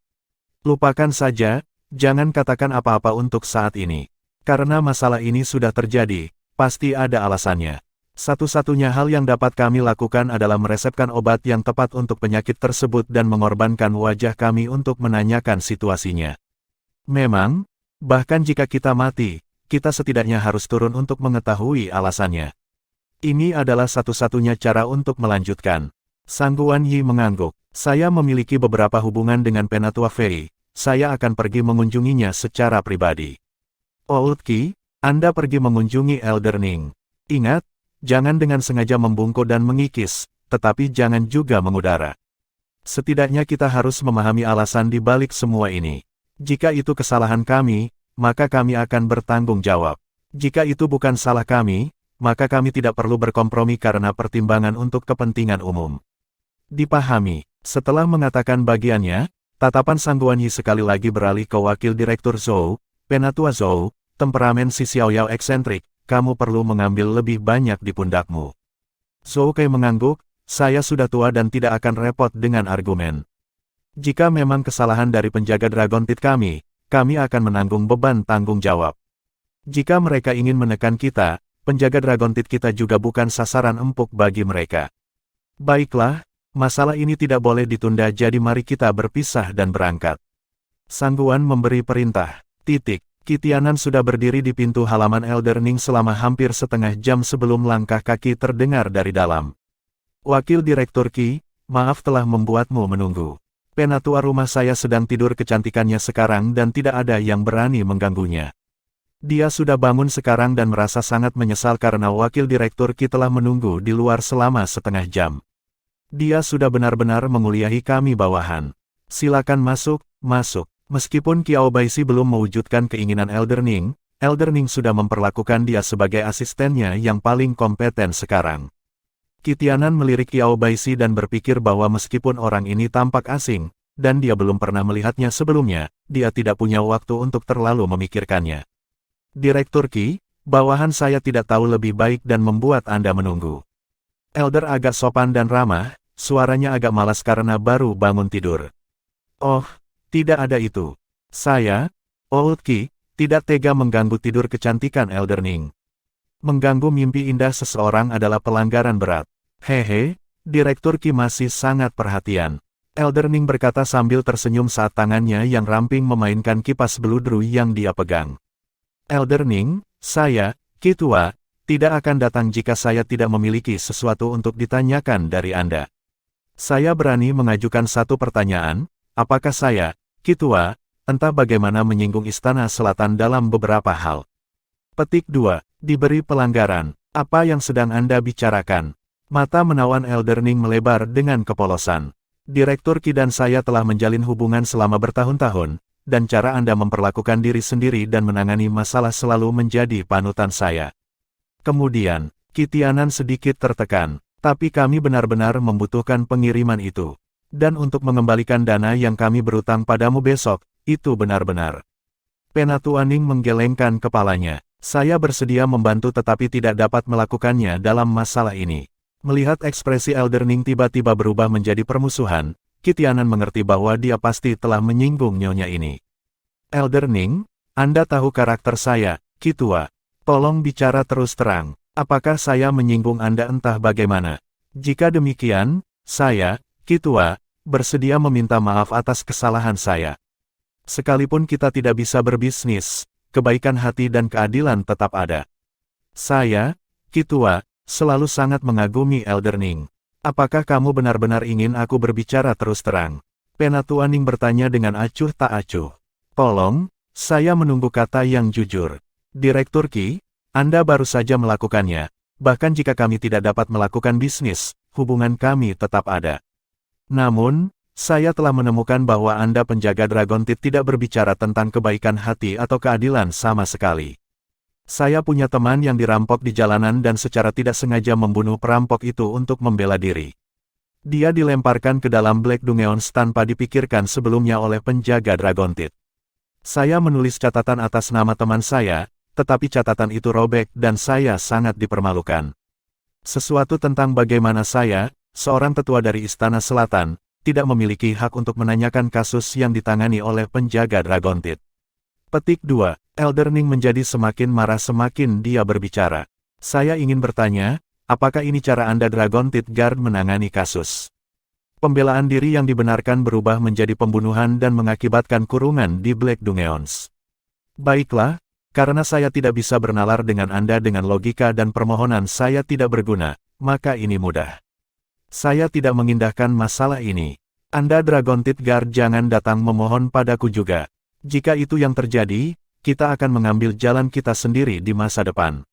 Lupakan saja, jangan katakan apa-apa untuk saat ini. Karena masalah ini sudah terjadi, pasti ada alasannya. Satu-satunya hal yang dapat kami lakukan adalah meresepkan obat yang tepat untuk penyakit tersebut dan mengorbankan wajah kami untuk menanyakan situasinya. Memang, bahkan jika kita mati, kita setidaknya harus turun untuk mengetahui alasannya. Ini adalah satu-satunya cara untuk melanjutkan. Sang Guan Yi mengangguk. Saya memiliki beberapa hubungan dengan Penatua Fei. Saya akan pergi mengunjunginya secara pribadi. Old Qi, Anda pergi mengunjungi Elder Ning. Ingat, Jangan dengan sengaja membungkuk dan mengikis, tetapi jangan juga mengudara. Setidaknya kita harus memahami alasan di balik semua ini. Jika itu kesalahan kami, maka kami akan bertanggung jawab. Jika itu bukan salah kami, maka kami tidak perlu berkompromi karena pertimbangan untuk kepentingan umum. Dipahami. Setelah mengatakan bagiannya, tatapan Sang Guanyi sekali lagi beralih ke Wakil Direktur Zhou. Penatua Zhou, temperamen si Xiaoyao eksentrik, kamu perlu mengambil lebih banyak di pundakmu. Zhou Kai mengangguk, saya sudah tua dan tidak akan repot dengan argumen. Jika memang kesalahan dari penjaga Dragon Teeth kami akan menanggung beban tanggung jawab. Jika mereka ingin menekan kita, penjaga Dragon Teeth kita juga bukan sasaran empuk bagi mereka. Baiklah, masalah ini tidak boleh ditunda, jadi mari kita berpisah dan berangkat. Sang Guan memberi perintah. Qi Tianan sudah berdiri di pintu halaman Elder Ning selama hampir setengah jam sebelum langkah kaki terdengar dari dalam. Wakil Direktur Qi, maaf telah membuatmu menunggu. Penatua rumah saya sedang tidur kecantikannya sekarang dan tidak ada yang berani mengganggunya. Dia sudah bangun sekarang dan merasa sangat menyesal karena Wakil Direktur Qi telah menunggu di luar selama setengah jam. Dia sudah benar-benar menguliahi kami bawahan. Silakan masuk, masuk. Meskipun Qiao Baishi belum mewujudkan keinginan Elder Ning sudah memperlakukan dia sebagai asistennya yang paling kompeten sekarang. Qi Tianan melirik Qiao Baishi dan berpikir bahwa meskipun orang ini tampak asing, dan dia belum pernah melihatnya sebelumnya, dia tidak punya waktu untuk terlalu memikirkannya. Direktur Qi, bawahan saya tidak tahu lebih baik dan membuat Anda menunggu. Elder agak sopan dan ramah, suaranya agak malas karena baru bangun tidur. Oh, tidak ada itu. Saya, Old Qi, tidak tega mengganggu tidur kecantikan Elder Ning. Mengganggu mimpi indah seseorang adalah pelanggaran berat. Hehe, Direktur Qi masih sangat perhatian. Elder Ning berkata sambil tersenyum saat tangannya yang ramping memainkan kipas beludru yang dia pegang. Elder Ning, saya, Qi Tua, tidak akan datang jika saya tidak memiliki sesuatu untuk ditanyakan dari Anda. Saya berani mengajukan satu pertanyaan. Apakah saya, Qi Tua, entah bagaimana menyinggung Istana Selatan dalam beberapa hal? Petik 2. Diberi pelanggaran. Apa yang sedang Anda bicarakan? Mata menawan Elder Ning melebar dengan kepolosan. Direktur Qi dan saya telah menjalin hubungan selama bertahun-tahun, dan cara Anda memperlakukan diri sendiri dan menangani masalah selalu menjadi panutan saya. Kemudian, Qi Tianan sedikit tertekan, tapi kami benar-benar membutuhkan pengiriman itu. Dan untuk mengembalikan dana yang kami berutang padamu besok, itu benar-benar. Penatua Ning menggelengkan kepalanya. Saya bersedia membantu tetapi tidak dapat melakukannya dalam masalah ini. Melihat ekspresi Elder Ning tiba-tiba berubah menjadi permusuhan, Qi Tianan mengerti bahwa dia pasti telah menyinggung nyonya ini. Elder Ning, Anda tahu karakter saya, Qi Tua. Tolong bicara terus terang. Apakah saya menyinggung Anda entah bagaimana? Jika demikian, saya, Qi Tua, bersedia meminta maaf atas kesalahan saya. Sekalipun kita tidak bisa berbisnis, kebaikan hati dan keadilan tetap ada. Saya, Qi Tua, selalu sangat mengagumi Elder Ning. Apakah kamu benar-benar ingin aku berbicara terus terang? Penatua Ning bertanya dengan acuh tak acuh. Tolong, saya menunggu kata yang jujur. Direktur Qi, Anda baru saja melakukannya. Bahkan jika kami tidak dapat melakukan bisnis, hubungan kami tetap ada. Namun, saya telah menemukan bahwa Anda penjaga Dragon Teeth tidak berbicara tentang kebaikan hati atau keadilan sama sekali. Saya punya teman yang dirampok di jalanan dan secara tidak sengaja membunuh perampok itu untuk membela diri. Dia dilemparkan ke dalam Black Dungeons tanpa dipikirkan sebelumnya oleh penjaga Dragon Teeth. Saya menulis catatan atas nama teman saya, tetapi catatan itu robek dan saya sangat dipermalukan. Sesuatu tentang bagaimana saya, seorang tetua dari Istana Selatan, tidak memiliki hak untuk menanyakan kasus yang ditangani oleh penjaga Dragon Teeth. Petik 2. Elder Ning menjadi semakin marah semakin dia berbicara. Saya ingin bertanya, apakah ini cara Anda Dragon Teeth Guard menangani kasus? Pembelaan diri yang dibenarkan berubah menjadi pembunuhan dan mengakibatkan kurungan di Black Dungeons. Baiklah, karena saya tidak bisa bernalar dengan Anda dengan logika dan permohonan saya tidak berguna, maka ini mudah. Saya tidak mengindahkan masalah ini. Anda Dragon Teeth Guard jangan datang memohon padaku juga. Jika itu yang terjadi, kita akan mengambil jalan kita sendiri di masa depan.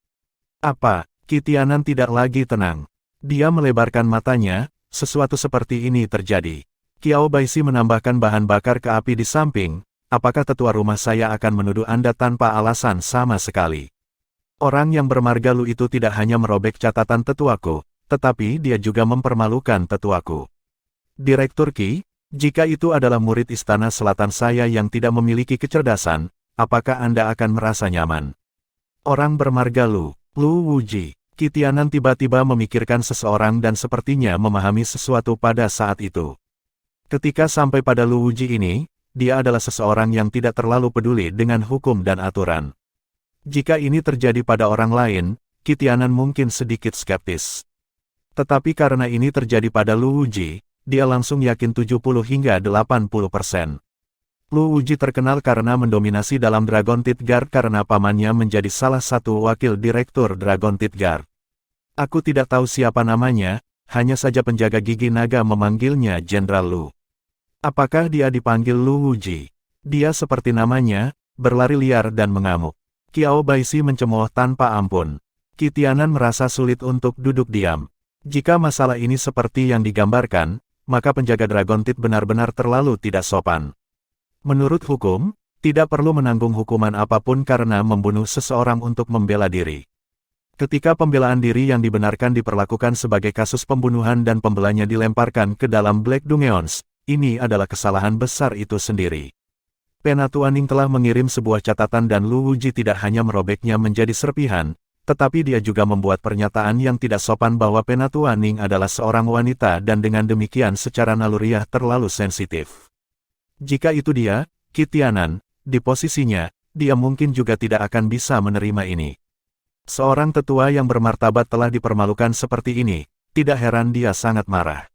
Apa? Qi tidak lagi tenang. Dia melebarkan matanya, sesuatu seperti ini terjadi. Qiao Baishi menambahkan bahan bakar ke api di samping, apakah tetua rumah saya akan menuduh Anda tanpa alasan sama sekali? Orang yang bermarga Lu itu tidak hanya merobek catatan tetuaku, tetapi dia juga mempermalukan tetuaku. Direktur Qi, jika itu adalah murid Istana Selatan saya yang tidak memiliki kecerdasan, apakah Anda akan merasa nyaman? Orang bermarga Lu Wuji. Qi Tianan tiba-tiba memikirkan seseorang dan sepertinya memahami sesuatu pada saat itu. Ketika sampai pada Lu Wuji ini, dia adalah seseorang yang tidak terlalu peduli dengan hukum dan aturan. Jika ini terjadi pada orang lain, Qi Tianan mungkin sedikit skeptis. Tetapi karena ini terjadi pada Lu Wuji, dia langsung yakin 70 hingga 80%. Lu Wuji terkenal karena mendominasi dalam Dragon Teeth Guard karena pamannya menjadi salah satu wakil direktur Dragon Teeth Guard. Aku tidak tahu siapa namanya, hanya saja penjaga gigi naga memanggilnya Jenderal Lu. Apakah dia dipanggil Lu Wuji? Dia seperti namanya, berlari liar dan mengamuk. Qiao Baishi mencemooh tanpa ampun. Qi Tianan merasa sulit untuk duduk diam. Jika masalah ini seperti yang digambarkan, maka penjaga Dragon Teeth benar-benar terlalu tidak sopan. Menurut hukum, tidak perlu menanggung hukuman apapun karena membunuh seseorang untuk membela diri. Ketika pembelaan diri yang dibenarkan diperlakukan sebagai kasus pembunuhan dan pembelanya dilemparkan ke dalam Black Dungeons, ini adalah kesalahan besar itu sendiri. Penatuaning telah mengirim sebuah catatan dan Lu Wuji tidak hanya merobeknya menjadi serpihan, tetapi dia juga membuat pernyataan yang tidak sopan bahwa Penatuaning adalah seorang wanita dan dengan demikian secara naluriah terlalu sensitif. Jika itu dia, Qi Tianan, di posisinya, dia mungkin juga tidak akan bisa menerima ini. Seorang tetua yang bermartabat telah dipermalukan seperti ini, tidak heran dia sangat marah.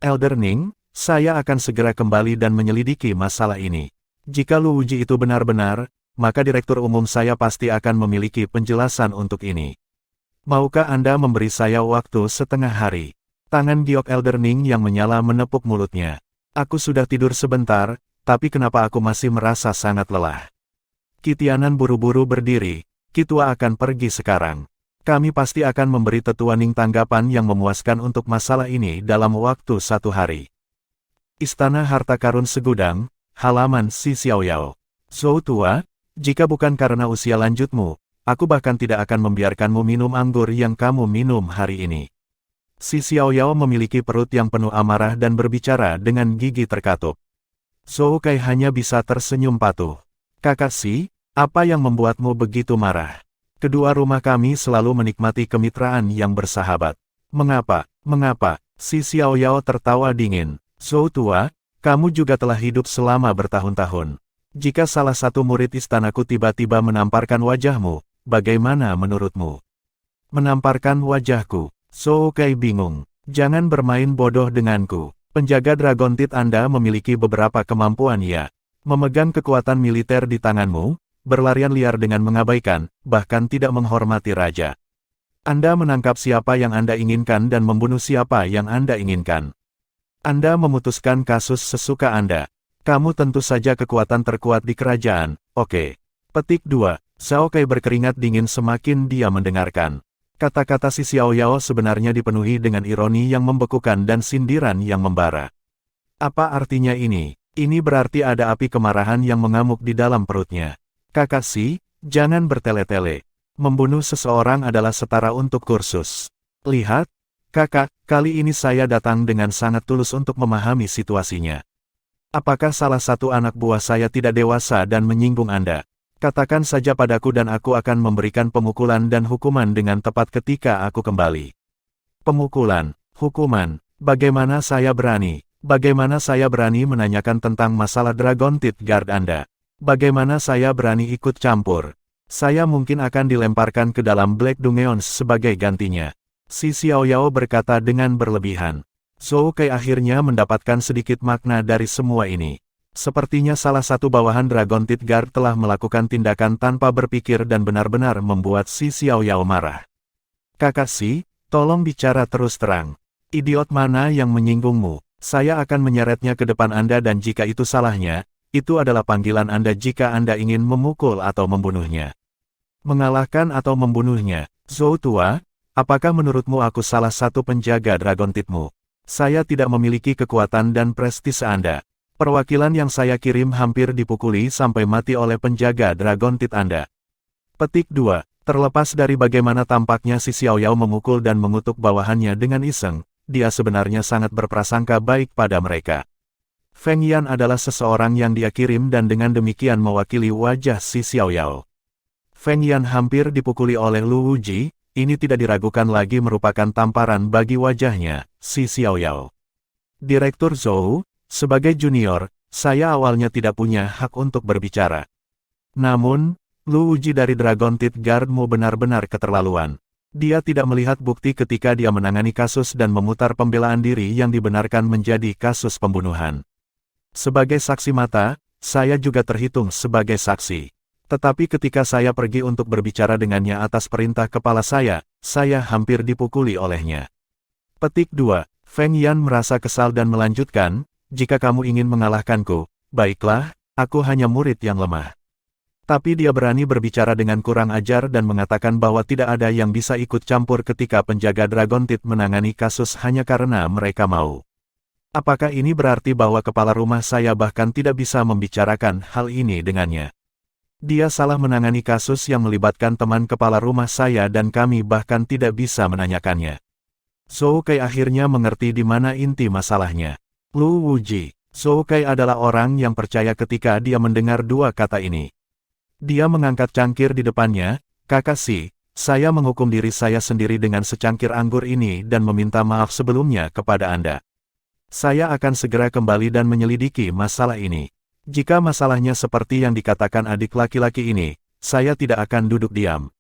Elder Ning, saya akan segera kembali dan menyelidiki masalah ini. Jika Lu Wuji itu benar-benar, maka Direktur Umum saya pasti akan memiliki penjelasan untuk ini. Maukah Anda memberi saya waktu setengah hari? Tangan giok Elder Ning yang menyala menepuk mulutnya. Aku sudah tidur sebentar, tapi kenapa aku masih merasa sangat lelah? Qi Tianan buru-buru berdiri, Qi Tua akan pergi sekarang. Kami pasti akan memberi tetua Ning tanggapan yang memuaskan untuk masalah ini dalam waktu 1 hari. Istana Harta Karun Segudang, halaman Si Xiaoyao. Zhou Tua, jika bukan karena usia lanjutmu, aku bahkan tidak akan membiarkanmu minum anggur yang kamu minum hari ini. Si Xiaoyao memiliki perut yang penuh amarah dan berbicara dengan gigi terkatup. Zhou Kai hanya bisa tersenyum patuh. Kakak Si, apa yang membuatmu begitu marah? Kedua rumah kami selalu menikmati kemitraan yang bersahabat. Mengapa? Si Xiaoyao tertawa dingin. Zhou Tua, kamu juga telah hidup selama bertahun-tahun. Jika salah satu murid istanaku tiba-tiba menamparkan wajahmu, bagaimana menurutmu? Menamparkan wajahku? Zhou Kai bingung. Jangan bermain bodoh denganku. Penjaga Dragon Teeth Anda memiliki beberapa kemampuan ya. Memegang kekuatan militer di tanganmu, berlarian liar dengan mengabaikan, bahkan tidak menghormati raja. Anda menangkap siapa yang Anda inginkan dan membunuh siapa yang Anda inginkan. Anda memutuskan kasus sesuka Anda. Kamu tentu saja kekuatan terkuat di kerajaan, oke. Petik 2. Zhou Kai berkeringat dingin semakin dia mendengarkan. Kata-kata si Xiaoyao sebenarnya dipenuhi dengan ironi yang membekukan dan sindiran yang membara. Apa artinya ini? Ini berarti ada api kemarahan yang mengamuk di dalam perutnya. Kakak Si, jangan bertele-tele. Membunuh seseorang adalah setara untuk kursus. Lihat, kakak, kali ini saya datang dengan sangat tulus untuk memahami situasinya. Apakah salah satu anak buah saya tidak dewasa dan menyinggung Anda? Katakan saja padaku dan aku akan memberikan pemukulan dan hukuman dengan tepat ketika aku kembali. Pemukulan, hukuman, bagaimana saya berani? Bagaimana saya berani menanyakan tentang masalah Dragon Teeth Guard Anda? Bagaimana saya berani ikut campur? Saya mungkin akan dilemparkan ke dalam Black Dungeons sebagai gantinya. Si Xiaoyao berkata dengan berlebihan. Zhou Kai akhirnya mendapatkan sedikit makna dari semua ini. Sepertinya salah satu bawahan Dragon Teeth Guard telah melakukan tindakan tanpa berpikir dan benar-benar membuat si Xiaoyao marah. Kakak Si, tolong bicara terus terang. Idiot mana yang menyinggungmu? Saya akan menyeretnya ke depan Anda dan jika itu salahnya, itu adalah panggilan Anda jika Anda ingin memukul atau membunuhnya. Mengalahkan atau membunuhnya. Zhou Tua, Apakah menurutmu aku salah satu penjaga Dragon Titmu? Saya tidak memiliki kekuatan dan prestise Anda. Perwakilan yang saya kirim hampir dipukuli sampai mati oleh penjaga Dragon Tit Anda. Petik 2. Terlepas dari bagaimana tampaknya si Xiao Yao memukul dan mengutuk bawahannya dengan iseng, dia sebenarnya sangat berprasangka baik pada mereka. Feng Yan adalah seseorang yang dia kirim dan dengan demikian mewakili wajah si Xiao Yao. Feng Yan hampir dipukuli oleh Lu Wuji, ini tidak diragukan lagi merupakan tamparan bagi wajahnya, si Xiao Yao. Direktur Zhou, sebagai junior, saya awalnya tidak punya hak untuk berbicara. Namun, Lu Wuji dari Dragon Tit Guardmu benar-benar keterlaluan. Dia tidak melihat bukti ketika dia menangani kasus dan memutar pembelaan diri yang dibenarkan menjadi kasus pembunuhan. Sebagai saksi mata, saya juga terhitung sebagai saksi. Tetapi ketika saya pergi untuk berbicara dengannya atas perintah kepala saya hampir dipukuli olehnya. Petik 2. Feng Yan merasa kesal dan melanjutkan, jika kamu ingin mengalahkanku, baiklah, aku hanya murid yang lemah. Tapi dia berani berbicara dengan kurang ajar dan mengatakan bahwa tidak ada yang bisa ikut campur ketika penjaga Dragon Tit menangani kasus hanya karena mereka mau. Apakah ini berarti bahwa kepala rumah saya bahkan tidak bisa membicarakan hal ini dengannya? Dia salah menangani kasus yang melibatkan teman kepala rumah saya dan kami bahkan tidak bisa menanyakannya. Zhou Kai akhirnya mengerti di mana inti masalahnya. Lu Wuji, Zhou Kai adalah orang yang percaya ketika dia mendengar dua kata ini. Dia mengangkat cangkir di depannya, Kakak Si, saya menghukum diri saya sendiri dengan secangkir anggur ini dan meminta maaf sebelumnya kepada Anda. Saya akan segera kembali dan menyelidiki masalah ini. Jika masalahnya seperti yang dikatakan adik laki-laki ini, saya tidak akan duduk diam.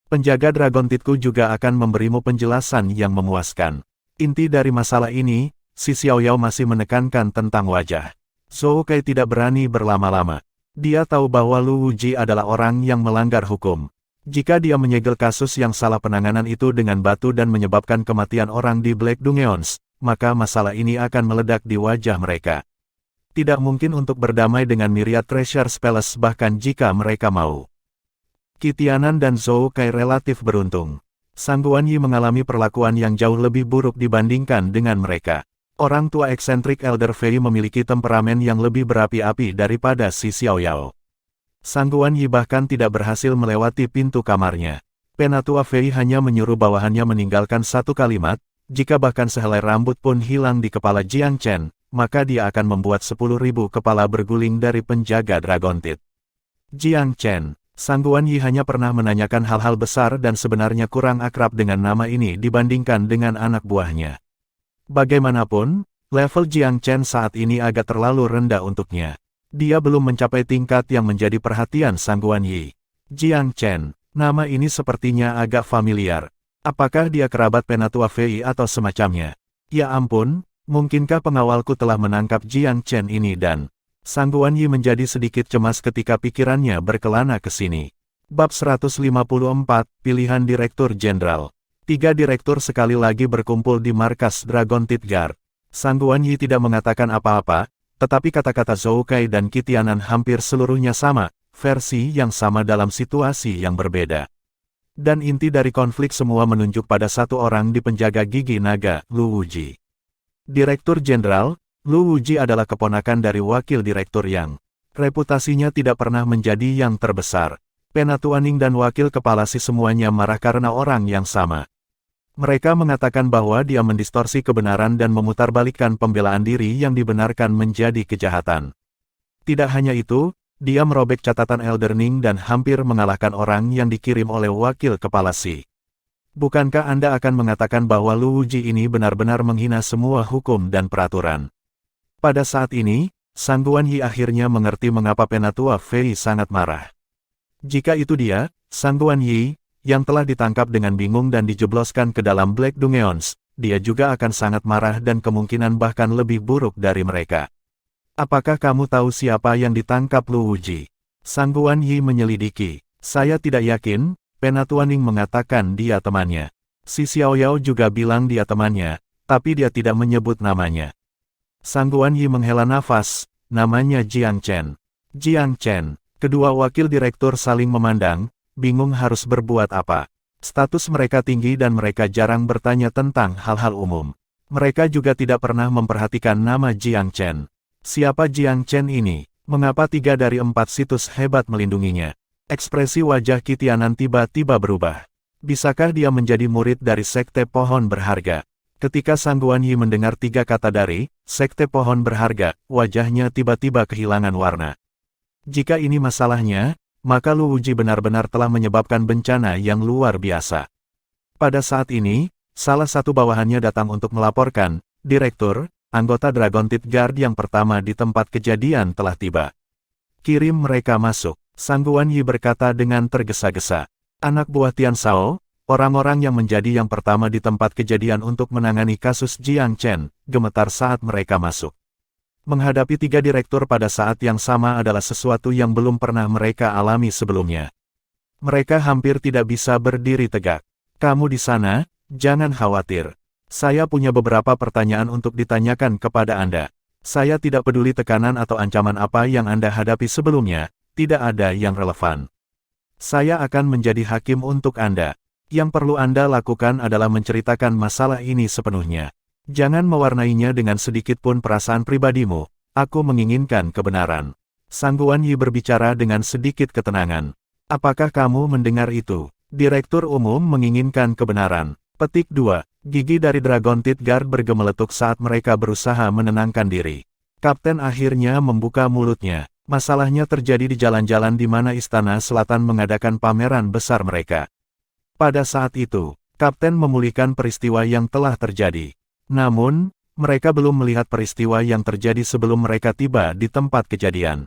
Penjaga Dragon Titku juga akan memberimu penjelasan yang memuaskan. Inti dari masalah ini, si Xiao Yao masih menekankan tentang wajah. Zhou Kai tidak berani berlama-lama. Dia tahu bahwa Lu Wuji adalah orang yang melanggar hukum. Jika dia menyegel kasus yang salah penanganan itu dengan batu dan menyebabkan kematian orang di Black Dungeons, maka masalah ini akan meledak di wajah mereka. Tidak mungkin untuk berdamai dengan Myriad Treasures Palace bahkan jika mereka mau. Qi Tianan dan Zhou Kai relatif beruntung. Sang Guanyi mengalami perlakuan yang jauh lebih buruk dibandingkan dengan mereka. Orang tua eksentrik Elder Fei memiliki temperamen yang lebih berapi-api daripada si Xiao Yao. Sang Guanyi bahkan tidak berhasil melewati pintu kamarnya. Penatua Fei hanya menyuruh bawahannya meninggalkan satu kalimat, jika bahkan sehelai rambut pun hilang di kepala Jiang Chen, maka dia akan membuat 10.000 kepala berguling dari penjaga Dragon Tit. Jiang Chen, Sang Guanyi hanya pernah menanyakan hal-hal besar dan sebenarnya kurang akrab dengan nama ini dibandingkan dengan anak buahnya. Bagaimanapun, level Jiang Chen saat ini agak terlalu rendah untuknya. Dia belum mencapai tingkat yang menjadi perhatian Sang Guanyi. Jiang Chen, nama ini sepertinya agak familiar. Apakah dia kerabat Penatua Fei atau semacamnya? Ya ampun, mungkinkah pengawalku telah menangkap Jiang Chen ini dan... Sang Guanyi menjadi sedikit cemas ketika pikirannya berkelana ke sini. Bab 154, Pilihan Direktur Jenderal. 3 direktur sekali lagi berkumpul di markas Dragon Tit Guard. Sang Guanyi tidak mengatakan apa-apa, tetapi kata-kata Zhou Kai dan Qi Tianan hampir seluruhnya sama, versi yang sama dalam situasi yang berbeda. Dan inti dari konflik semua menunjuk pada satu orang di penjaga gigi naga, Lu Wuji. Direktur Jenderal, Lu Wuji adalah keponakan dari wakil direktur yang reputasinya tidak pernah menjadi yang terbesar. Penatua Ning dan wakil kepala Si semuanya marah karena orang yang sama. Mereka mengatakan bahwa dia mendistorsi kebenaran dan memutarbalikkan pembelaan diri yang dibenarkan menjadi kejahatan. Tidak hanya itu, dia merobek catatan Elder Ning dan hampir mengalahkan orang yang dikirim oleh wakil kepala Si. Bukankah Anda akan mengatakan bahwa Lu Wuji ini benar-benar menghina semua hukum dan peraturan? Pada saat ini, Sang Guanyi akhirnya mengerti mengapa Penatua Fei sangat marah. Jika itu dia, Sang Guanyi, yang telah ditangkap dengan bingung dan dijebloskan ke dalam Black Dungeons, dia juga akan sangat marah dan kemungkinan bahkan lebih buruk dari mereka. Apakah kamu tahu siapa yang ditangkap Lu Wuji? Sang Guanyi menyelidiki. Saya tidak yakin, Penatua Ning mengatakan dia temannya. Si Xiao Yao juga bilang dia temannya, tapi dia tidak menyebut namanya. Sang Guanyi menghela nafas, namanya Jiang Chen. Jiang Chen, kedua wakil direktur saling memandang, bingung harus berbuat apa. Status mereka tinggi dan mereka jarang bertanya tentang hal-hal umum. Mereka juga tidak pernah memperhatikan nama Jiang Chen. Siapa Jiang Chen ini? Mengapa 3 dari 4 situs hebat melindunginya? Ekspresi wajah Qi Tianan tiba-tiba berubah. Bisakah dia menjadi murid dari Sekte Pohon Berharga? Ketika Sang Guanyi mendengar 3 kata dari Sekte Pohon Berharga, wajahnya tiba-tiba kehilangan warna. Jika ini masalahnya, maka Lu Wuji benar-benar telah menyebabkan bencana yang luar biasa. Pada saat ini, salah satu bawahannya datang untuk melaporkan, Direktur, anggota Dragon Teeth Guard yang pertama di tempat kejadian telah tiba. Kirim mereka masuk, Sang Guanyi berkata dengan tergesa-gesa. Anak buah Tian Shao, orang-orang yang menjadi yang pertama di tempat kejadian untuk menangani kasus Jiang Chen, gemetar saat mereka masuk. Menghadapi 3 direktur pada saat yang sama adalah sesuatu yang belum pernah mereka alami sebelumnya. Mereka hampir tidak bisa berdiri tegak. Kamu di sana, jangan khawatir. Saya punya beberapa pertanyaan untuk ditanyakan kepada Anda. Saya tidak peduli tekanan atau ancaman apa yang Anda hadapi sebelumnya, tidak ada yang relevan. Saya akan menjadi hakim untuk Anda. Yang perlu Anda lakukan adalah menceritakan masalah ini sepenuhnya. Jangan mewarnainya dengan sedikit pun perasaan pribadimu. Aku menginginkan kebenaran. Sang Guanyi berbicara dengan sedikit ketenangan. Apakah kamu mendengar itu? Direktur Umum menginginkan kebenaran. Petik 2. Gigi dari Dragon Teeth Guard bergemeletuk saat mereka berusaha menenangkan diri. Kapten akhirnya membuka mulutnya. Masalahnya terjadi di jalan-jalan di mana Istana Selatan mengadakan pameran besar mereka. Pada saat itu, Kapten memulihkan peristiwa yang telah terjadi. Namun, mereka belum melihat peristiwa yang terjadi sebelum mereka tiba di tempat kejadian.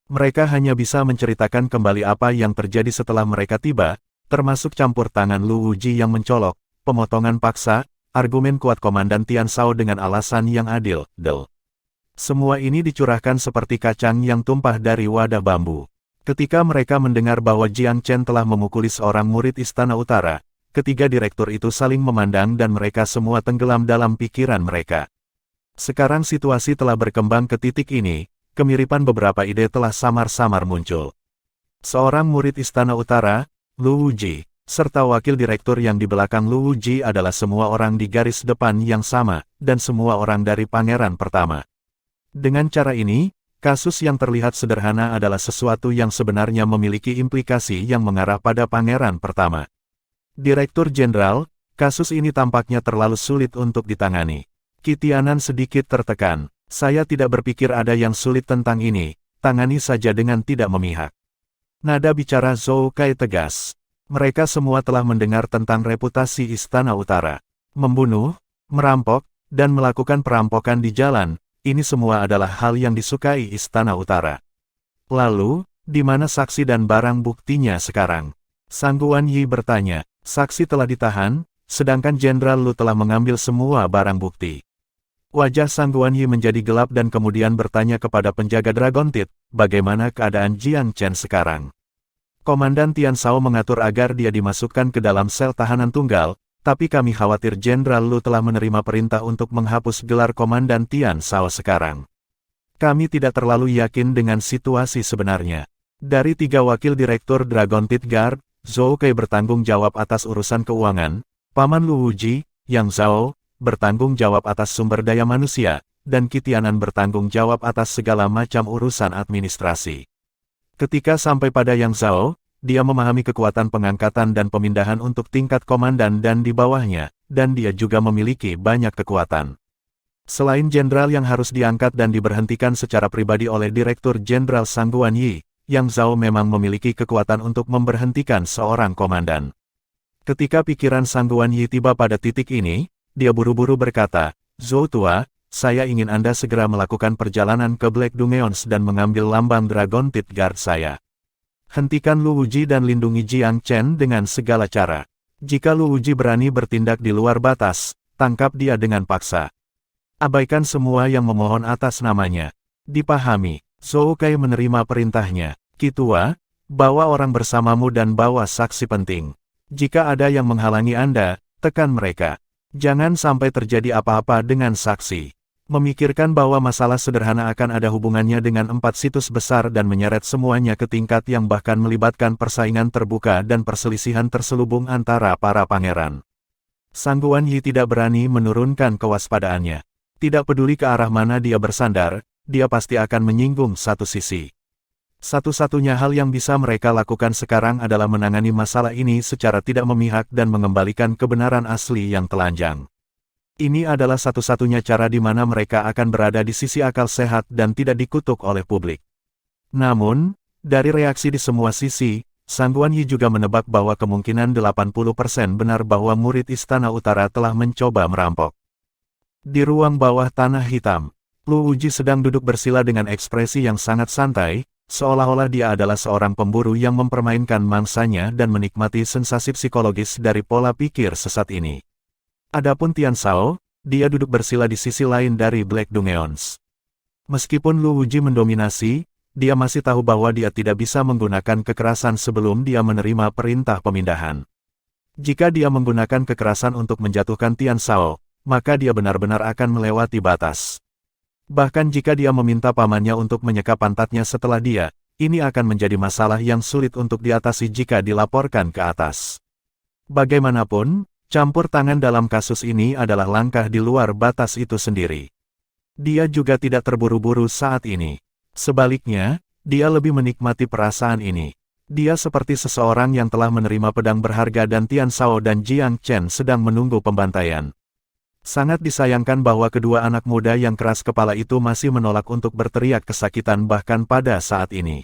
Mereka hanya bisa menceritakan kembali apa yang terjadi setelah mereka tiba, termasuk campur tangan Lu Wuji yang mencolok, pemotongan paksa, argumen kuat Komandan Tian Shao dengan alasan yang adil, Semua ini dicurahkan seperti kacang yang tumpah dari wadah bambu. Ketika mereka mendengar bahwa Jiang Chen telah memukuli seorang murid Istana Utara, ketiga direktur itu saling memandang dan mereka semua tenggelam dalam pikiran mereka. Sekarang situasi telah berkembang ke titik ini, kemiripan beberapa ide telah samar-samar muncul. Seorang murid Istana Utara, Lu Wuji, serta wakil direktur yang di belakang Lu Wuji adalah semua orang di garis depan yang sama, dan semua orang dari pangeran pertama. Dengan cara ini, kasus yang terlihat sederhana adalah sesuatu yang sebenarnya memiliki implikasi yang mengarah pada pangeran pertama. Direktur Jenderal, kasus ini tampaknya terlalu sulit untuk ditangani. Qi Tianan sedikit tertekan. Saya tidak berpikir ada yang sulit tentang ini, tangani saja dengan tidak memihak. Nada bicara Zhou Kai tegas. Mereka semua telah mendengar tentang reputasi Istana Utara. Membunuh, merampok, dan melakukan perampokan di jalan, ini semua adalah hal yang disukai Istana Utara. Lalu, di mana saksi dan barang buktinya sekarang? Sang Guanyi bertanya. Saksi telah ditahan, sedangkan Jenderal Lu telah mengambil semua barang bukti. Wajah Sang Guanyi menjadi gelap dan kemudian bertanya kepada penjaga Dragon Teeth, bagaimana keadaan Jiang Chen sekarang? Komandan Tian Shao mengatur agar dia dimasukkan ke dalam sel tahanan tunggal, tapi kami khawatir Jenderal Lu telah menerima perintah untuk menghapus gelar Komandan Tian Shao sekarang. Kami tidak terlalu yakin dengan situasi sebenarnya. Dari 3 wakil direktur Dragon Teeth Guard, Zhou Kai bertanggung jawab atas urusan keuangan, Paman Lu Wuji, Yang Zhao, bertanggung jawab atas sumber daya manusia, dan Qi Tianan bertanggung jawab atas segala macam urusan administrasi. Ketika sampai pada Yang Zhao, dia memahami kekuatan pengangkatan dan pemindahan untuk tingkat komandan dan di bawahnya, dan dia juga memiliki banyak kekuatan. Selain jenderal yang harus diangkat dan diberhentikan secara pribadi oleh Direktur Jenderal Sang Guanyi, Yang Zhao memang memiliki kekuatan untuk memberhentikan seorang komandan. Ketika pikiran Sang Guanyi tiba pada titik ini, dia buru-buru berkata, Zhou tua, saya ingin Anda segera melakukan perjalanan ke Black Dungeons dan mengambil lambang Dragon Teeth Guard saya. Hentikan Lu Wuji dan lindungi Jiang Chen dengan segala cara. Jika Lu Wuji berani bertindak di luar batas, tangkap dia dengan paksa. Abaikan semua yang memohon atas namanya. Dipahami. Zhou Kai menerima perintahnya. Qi tua, bawa orang bersamamu dan bawa saksi penting. Jika ada yang menghalangi Anda, tekan mereka. Jangan sampai terjadi apa-apa dengan saksi. Memikirkan bahwa masalah sederhana akan ada hubungannya dengan 4 situs besar dan menyeret semuanya ke tingkat yang bahkan melibatkan persaingan terbuka dan perselisihan terselubung antara para pangeran. Sang Guan Yi tidak berani menurunkan kewaspadaannya. Tidak peduli ke arah mana dia bersandar, dia pasti akan menyinggung satu sisi. Satu-satunya hal yang bisa mereka lakukan sekarang adalah menangani masalah ini secara tidak memihak dan mengembalikan kebenaran asli yang telanjang. Ini adalah satu-satunya cara di mana mereka akan berada di sisi akal sehat dan tidak dikutuk oleh publik. Namun, dari reaksi di semua sisi, Sang Guan Yi juga menebak bahwa kemungkinan 80% benar bahwa murid Istana Utara telah mencoba merampok. Di ruang bawah tanah hitam, Lu Wuji sedang duduk bersila dengan ekspresi yang sangat santai, seolah-olah dia adalah seorang pemburu yang mempermainkan mangsanya dan menikmati sensasi psikologis dari pola pikir sesat ini. Adapun Tian Shao, dia duduk bersila di sisi lain dari Black Dungeons. Meskipun Lu Wuji mendominasi, dia masih tahu bahwa dia tidak bisa menggunakan kekerasan sebelum dia menerima perintah pemindahan. Jika dia menggunakan kekerasan untuk menjatuhkan Tian Shao, maka dia benar-benar akan melewati batas. Bahkan jika dia meminta pamannya untuk menyekap pantatnya setelah dia, ini akan menjadi masalah yang sulit untuk diatasi jika dilaporkan ke atas. Bagaimanapun, campur tangan dalam kasus ini adalah langkah di luar batas itu sendiri. Dia juga tidak terburu-buru saat ini. Sebaliknya, dia lebih menikmati perasaan ini. Dia seperti seseorang yang telah menerima pedang berharga dan Tian Shao dan Jiang Chen sedang menunggu pembantaian. Sangat disayangkan bahwa kedua anak muda yang keras kepala itu masih menolak untuk berteriak kesakitan bahkan pada saat ini.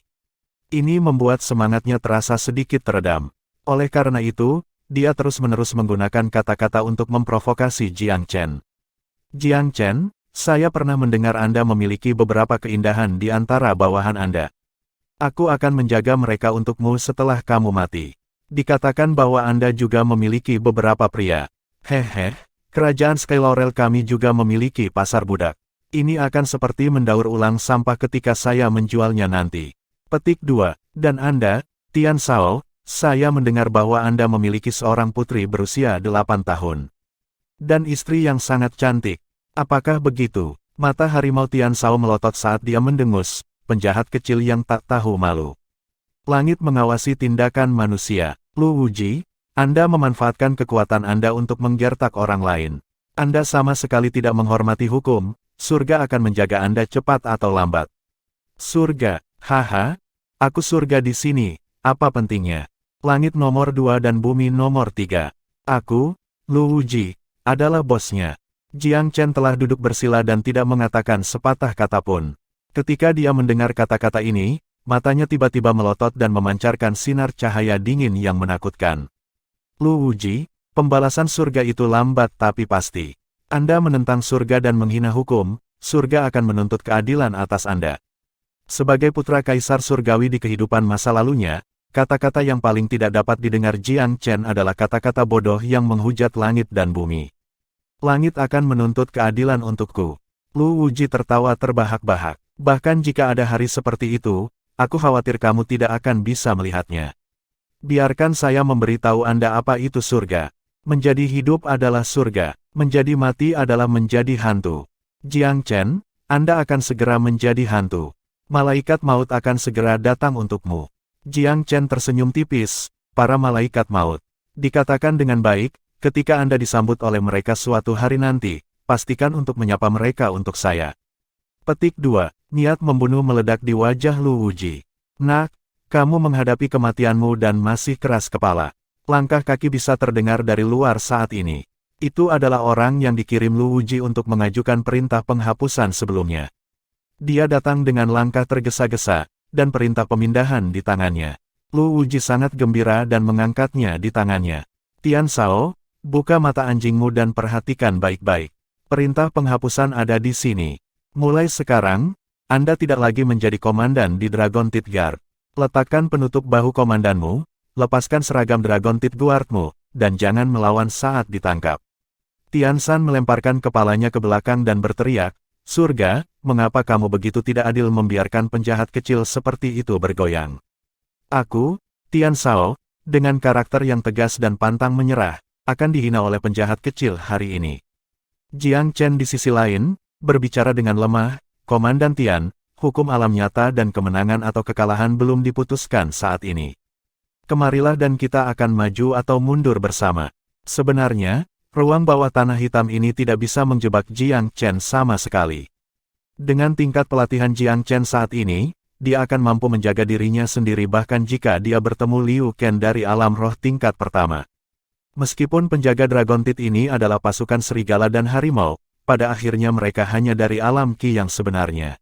Ini membuat semangatnya terasa sedikit teredam. Oleh karena itu, dia terus-menerus menggunakan kata-kata untuk memprovokasi Jiang Chen. Jiang Chen, saya pernah mendengar Anda memiliki beberapa keindahan di antara bawahan Anda. Aku akan menjaga mereka untukmu setelah kamu mati. Dikatakan bahwa Anda juga memiliki beberapa pria. Hehe, kerajaan Sky Laurel kami juga memiliki pasar budak. Ini akan seperti mendaur ulang sampah ketika saya menjualnya nanti. Petik 2. Dan Anda, Tian Shao, saya mendengar bahwa Anda memiliki seorang putri berusia 8 tahun. Dan istri yang sangat cantik. Apakah begitu? Mata harimau Tian Shao melotot saat dia mendengus, penjahat kecil yang tak tahu malu. Langit mengawasi tindakan manusia. Lu Wuji, Anda memanfaatkan kekuatan Anda untuk menggertak orang lain. Anda sama sekali tidak menghormati hukum, surga akan menjaga Anda cepat atau lambat. Surga, haha, aku surga di sini, apa pentingnya? Langit nomor 2 dan bumi nomor 3. Aku, Lu Wuji, adalah bosnya. Jiang Chen telah duduk bersila dan tidak mengatakan sepatah kata pun. Ketika dia mendengar kata-kata ini, matanya tiba-tiba melotot dan memancarkan sinar cahaya dingin yang menakutkan. Lu Wuji, pembalasan surga itu lambat tapi pasti. Anda menentang surga dan menghina hukum, surga akan menuntut keadilan atas Anda. Sebagai putra kaisar surgawi di kehidupan masa lalunya, kata-kata yang paling tidak dapat didengar Jiang Chen adalah kata-kata bodoh yang menghujat langit dan bumi. Langit akan menuntut keadilan untukku. Lu Wuji tertawa terbahak-bahak. Bahkan jika ada hari seperti itu, aku khawatir kamu tidak akan bisa melihatnya. Biarkan saya memberitahu Anda apa itu surga. Menjadi hidup adalah surga, menjadi mati adalah menjadi hantu. Jiang Chen, Anda akan segera menjadi hantu. Malaikat maut akan segera datang untukmu. Jiang Chen tersenyum tipis, para malaikat maut. Dikatakan dengan baik, ketika Anda disambut oleh mereka suatu hari nanti, pastikan untuk menyapa mereka untuk saya. Petik 2. Niat membunuh meledak di wajah Lu Wuji. Nak, kamu menghadapi kematianmu dan masih keras kepala. Langkah kaki bisa terdengar dari luar saat ini. Itu adalah orang yang dikirim Lu Wuji untuk mengajukan perintah penghapusan sebelumnya. Dia datang dengan langkah tergesa-gesa, dan perintah pemindahan di tangannya. Lu Wuji sangat gembira dan mengangkatnya di tangannya. Tian Shao, buka mata anjingmu dan perhatikan baik-baik. Perintah penghapusan ada di sini. Mulai sekarang, Anda tidak lagi menjadi komandan di Dragon Teeth Guard. Letakkan penutup bahu komandanmu, lepaskan seragam Dragon Teeth Guardmu, dan jangan melawan saat ditangkap. Tian Shan melemparkan kepalanya ke belakang dan berteriak, surga, mengapa kamu begitu tidak adil membiarkan penjahat kecil seperti itu bergoyang? Aku, Tian Shao, dengan karakter yang tegas dan pantang menyerah, akan dihina oleh penjahat kecil hari ini. Jiang Chen di sisi lain, Berbicara dengan lemah, Komandan Tian, hukum alam nyata dan kemenangan atau kekalahan belum diputuskan saat ini. Kemarilah dan kita akan maju atau mundur bersama. Sebenarnya, ruang bawah tanah hitam ini tidak bisa menjebak Jiang Chen sama sekali. Dengan tingkat pelatihan Jiang Chen saat ini, dia akan mampu menjaga dirinya sendiri bahkan jika dia bertemu Liu Ken dari alam roh tingkat pertama. Meskipun penjaga Dragon Teeth ini adalah pasukan serigala dan harimau, pada akhirnya mereka hanya dari alam Qi yang sebenarnya.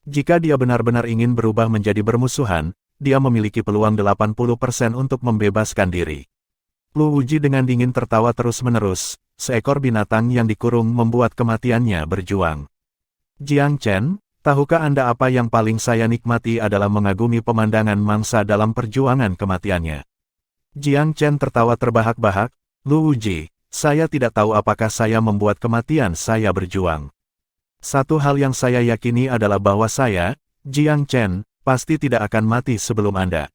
Jika dia benar-benar ingin berubah menjadi bermusuhan, dia memiliki peluang 80% untuk membebaskan diri. Lu Wuji dengan dingin tertawa terus-menerus, seekor binatang yang dikurung membuat kematiannya berjuang. Jiang Chen, tahukah Anda apa yang paling saya nikmati adalah mengagumi pemandangan mangsa dalam perjuangan kematiannya. Jiang Chen tertawa terbahak-bahak, Lu Wuji, saya tidak tahu apakah saya membuat kematian saya berjuang. Satu hal yang saya yakini adalah bahwa saya, Jiang Chen, pasti tidak akan mati sebelum Anda.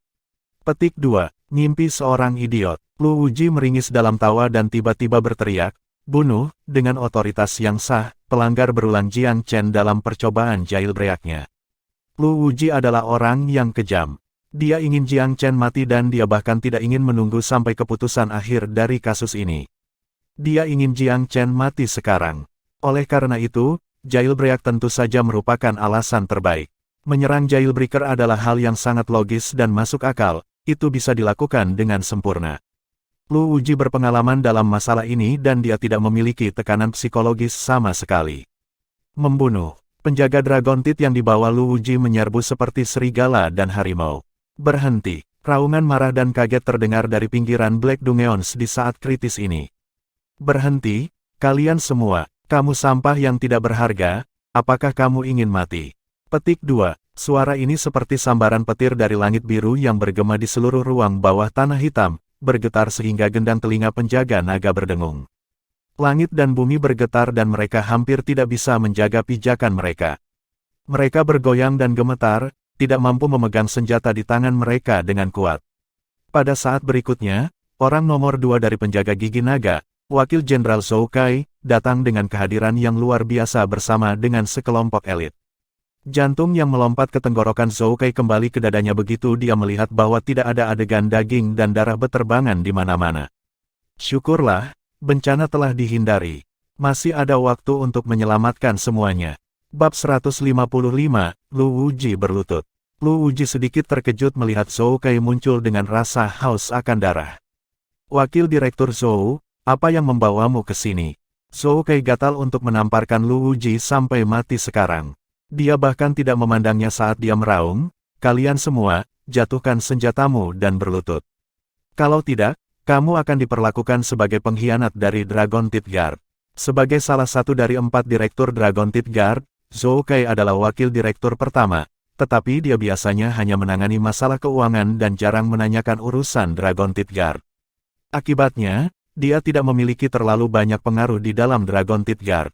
Petik 2. Mimpi seorang idiot. Lu Wuji meringis dalam tawa dan tiba-tiba berteriak, bunuh, dengan otoritas yang sah, pelanggar berulang Jiang Chen dalam percobaan jailbreaknya. Lu Wuji adalah orang yang kejam. Dia ingin Jiang Chen mati dan dia bahkan tidak ingin menunggu sampai keputusan akhir dari kasus ini. Dia ingin Jiang Chen mati sekarang. Oleh karena itu, jailbreak tentu saja merupakan alasan terbaik. Menyerang jailbreaker adalah hal yang sangat logis dan masuk akal, itu bisa dilakukan dengan sempurna. Lu Wuji berpengalaman dalam masalah ini dan dia tidak memiliki tekanan psikologis sama sekali. Membunuh. Penjaga Dragon Teeth yang dibawa Lu Wuji menyerbu seperti serigala dan harimau. Berhenti. Raungan marah dan kaget terdengar dari pinggiran Black Dungeons di saat kritis ini. Berhenti, kalian semua, kamu sampah yang tidak berharga, apakah kamu ingin mati? Petik 2. Suara ini seperti sambaran petir dari langit biru yang bergema di seluruh ruang bawah tanah hitam, bergetar sehingga gendang telinga penjaga naga berdengung. Langit dan bumi bergetar dan mereka hampir tidak bisa menjaga pijakan mereka. Mereka bergoyang dan gemetar, tidak mampu memegang senjata di tangan mereka dengan kuat. Pada saat berikutnya, orang nomor 2 dari penjaga gigi naga, Wakil Jenderal Zhou Kai, datang dengan kehadiran yang luar biasa bersama dengan sekelompok elit. Jantung yang melompat ke tenggorokan Zhou Kai kembali ke dadanya begitu dia melihat bahwa tidak ada adegan daging dan darah beterbangan di mana-mana. Syukurlah, bencana telah dihindari. Masih ada waktu untuk menyelamatkan semuanya. Bab 155, Lu Wuji berlutut. Lu Wuji sedikit terkejut melihat Zhou Kai muncul dengan rasa haus akan darah. Wakil Direktur Zhou, apa yang membawamu ke sini? Zhou Kai gatal untuk menamparkan Lu Wuji sampai mati sekarang. Dia bahkan tidak memandangnya saat dia meraung, kalian semua, jatuhkan senjatamu dan berlutut. Kalau tidak, kamu akan diperlakukan sebagai pengkhianat dari Dragon Teeth Guard. Sebagai salah satu dari 4 direktur Dragon Teeth Guard, Zhou Kai adalah wakil direktur pertama, tetapi dia biasanya hanya menangani masalah keuangan dan jarang menanyakan urusan Dragon Teeth Guard. Akibatnya, dia tidak memiliki terlalu banyak pengaruh di dalam Dragon Teeth Guard.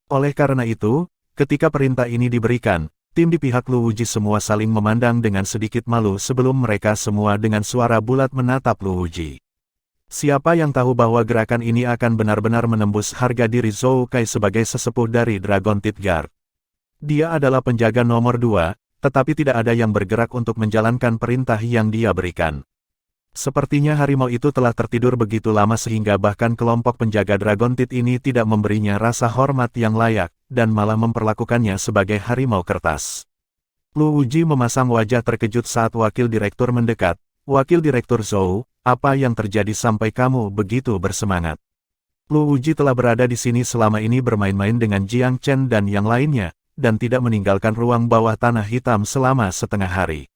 Oleh karena itu, ketika perintah ini diberikan, tim di pihak Lu Wuji semua saling memandang dengan sedikit malu sebelum mereka semua dengan suara bulat menatap Lu Wuji. Siapa yang tahu bahwa gerakan ini akan benar-benar menembus harga diri Zhou Kai sebagai sesepuh dari Dragon Teeth Guard. Dia adalah penjaga nomor 2, tetapi tidak ada yang bergerak untuk menjalankan perintah yang dia berikan. Sepertinya harimau itu telah tertidur begitu lama sehingga bahkan kelompok penjaga Dragon Teeth ini tidak memberinya rasa hormat yang layak, dan malah memperlakukannya sebagai harimau kertas. Lu Wuji memasang wajah terkejut saat wakil direktur mendekat. Wakil Direktur Zhou, apa yang terjadi sampai kamu begitu bersemangat? Lu Wuji telah berada di sini selama ini bermain-main dengan Jiang Chen dan yang lainnya, dan tidak meninggalkan ruang bawah tanah hitam selama setengah hari.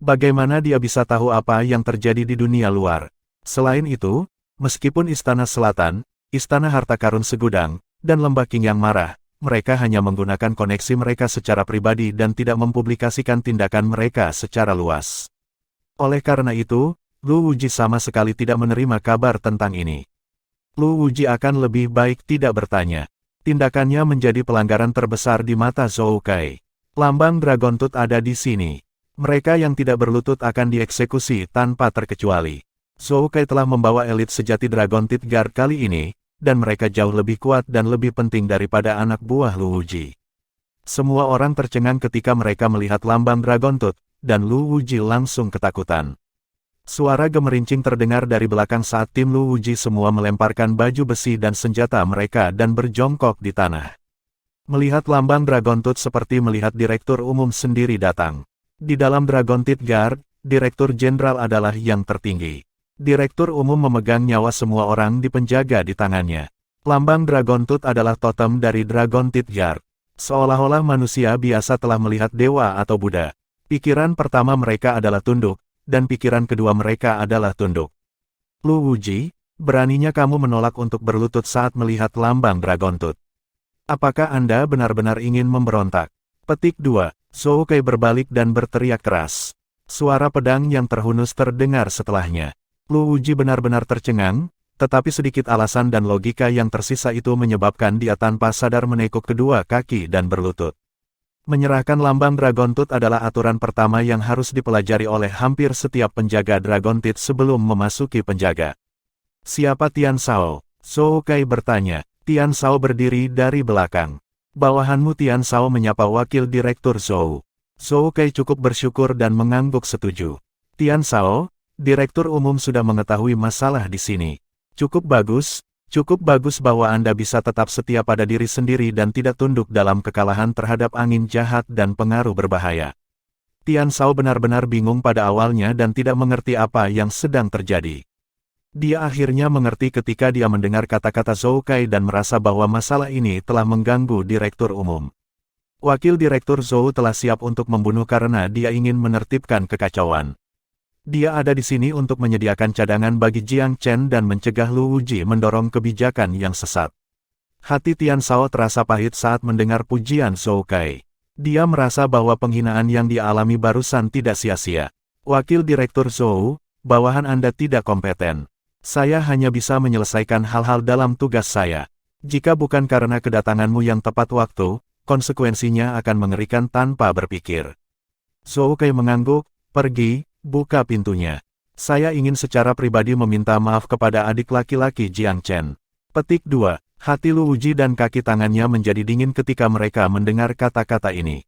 Bagaimana dia bisa tahu apa yang terjadi di dunia luar? Selain itu, meskipun Istana Selatan, Istana Harta Karun Segudang, dan Lembah Qing yang marah, mereka hanya menggunakan koneksi mereka secara pribadi dan tidak mempublikasikan tindakan mereka secara luas. Oleh karena itu, Lu Wuji sama sekali tidak menerima kabar tentang ini. Lu Wuji akan lebih baik tidak bertanya. Tindakannya menjadi pelanggaran terbesar di mata Zhou Kai. Lambang Dragon Tooth ada di sini. Mereka yang tidak berlutut akan dieksekusi tanpa terkecuali. Zhou Kai telah membawa elit sejati Dragon Teeth Guard kali ini, dan mereka jauh lebih kuat dan lebih penting daripada anak buah Lu Wuji. Semua orang tercengang ketika mereka melihat lambang Dragon Tooth, dan Lu Wuji langsung ketakutan. Suara gemerincing terdengar dari belakang saat tim Lu Wuji semua melemparkan baju besi dan senjata mereka dan berjongkok di tanah. Melihat lambang Dragon Tooth seperti melihat Direktur Umum sendiri datang. Di dalam Dragon Tooth Guard, Direktur Jenderal adalah yang tertinggi. Direktur Umum memegang nyawa semua orang di penjaga di tangannya. Lambang Dragon Tooth adalah totem dari Dragon Tooth Guard. Seolah-olah manusia biasa telah melihat dewa atau Buddha. Pikiran pertama mereka adalah tunduk, dan pikiran kedua mereka adalah tunduk. Lu Wuji, beraninya kamu menolak untuk berlutut saat melihat lambang Dragon Tooth. Apakah Anda benar-benar ingin memberontak? Petik 2. Zhou Kai berbalik dan berteriak keras. Suara pedang yang terhunus terdengar setelahnya. Lu Wuji benar-benar tercengang, tetapi sedikit alasan dan logika yang tersisa itu menyebabkan dia tanpa sadar menekuk kedua kaki dan berlutut. Menyerahkan lambang Dragon Tooth adalah aturan pertama yang harus dipelajari oleh hampir setiap penjaga Dragon Tooth sebelum memasuki penjaga. Siapa Tian Shao? Zhou Kai bertanya. Tian Shao berdiri dari belakang. Bawahanmu Tian Shao menyapa wakil direktur Zhou. Zhou Kai cukup bersyukur dan mengangguk setuju. Tian Shao, Direktur Umum sudah mengetahui masalah di sini. Cukup bagus bahwa Anda bisa tetap setia pada diri sendiri dan tidak tunduk dalam kekalahan terhadap angin jahat dan pengaruh berbahaya. Tian Shao benar-benar bingung pada awalnya dan tidak mengerti apa yang sedang terjadi. Dia akhirnya mengerti ketika dia mendengar kata-kata Zhou Kai dan merasa bahwa masalah ini telah mengganggu Direktur Umum. Wakil Direktur Zhou telah siap untuk membunuh karena dia ingin menertibkan kekacauan. Dia ada di sini untuk menyediakan cadangan bagi Jiang Chen dan mencegah Lu Wuji mendorong kebijakan yang sesat. Hati Tian Shao terasa pahit saat mendengar pujian Zhou Kai. Dia merasa bahwa penghinaan yang dia alami barusan tidak sia-sia. Wakil Direktur Zhou, bawahan Anda tidak kompeten. Saya hanya bisa menyelesaikan hal-hal dalam tugas saya. Jika bukan karena kedatanganmu yang tepat waktu, konsekuensinya akan mengerikan tanpa berpikir. Zhou Kai mengangguk, pergi. Buka pintunya. Saya ingin secara pribadi meminta maaf kepada adik laki-laki Jiang Chen. Petik 2. Hati Lu Wuji dan kaki tangannya menjadi dingin ketika mereka mendengar kata-kata ini.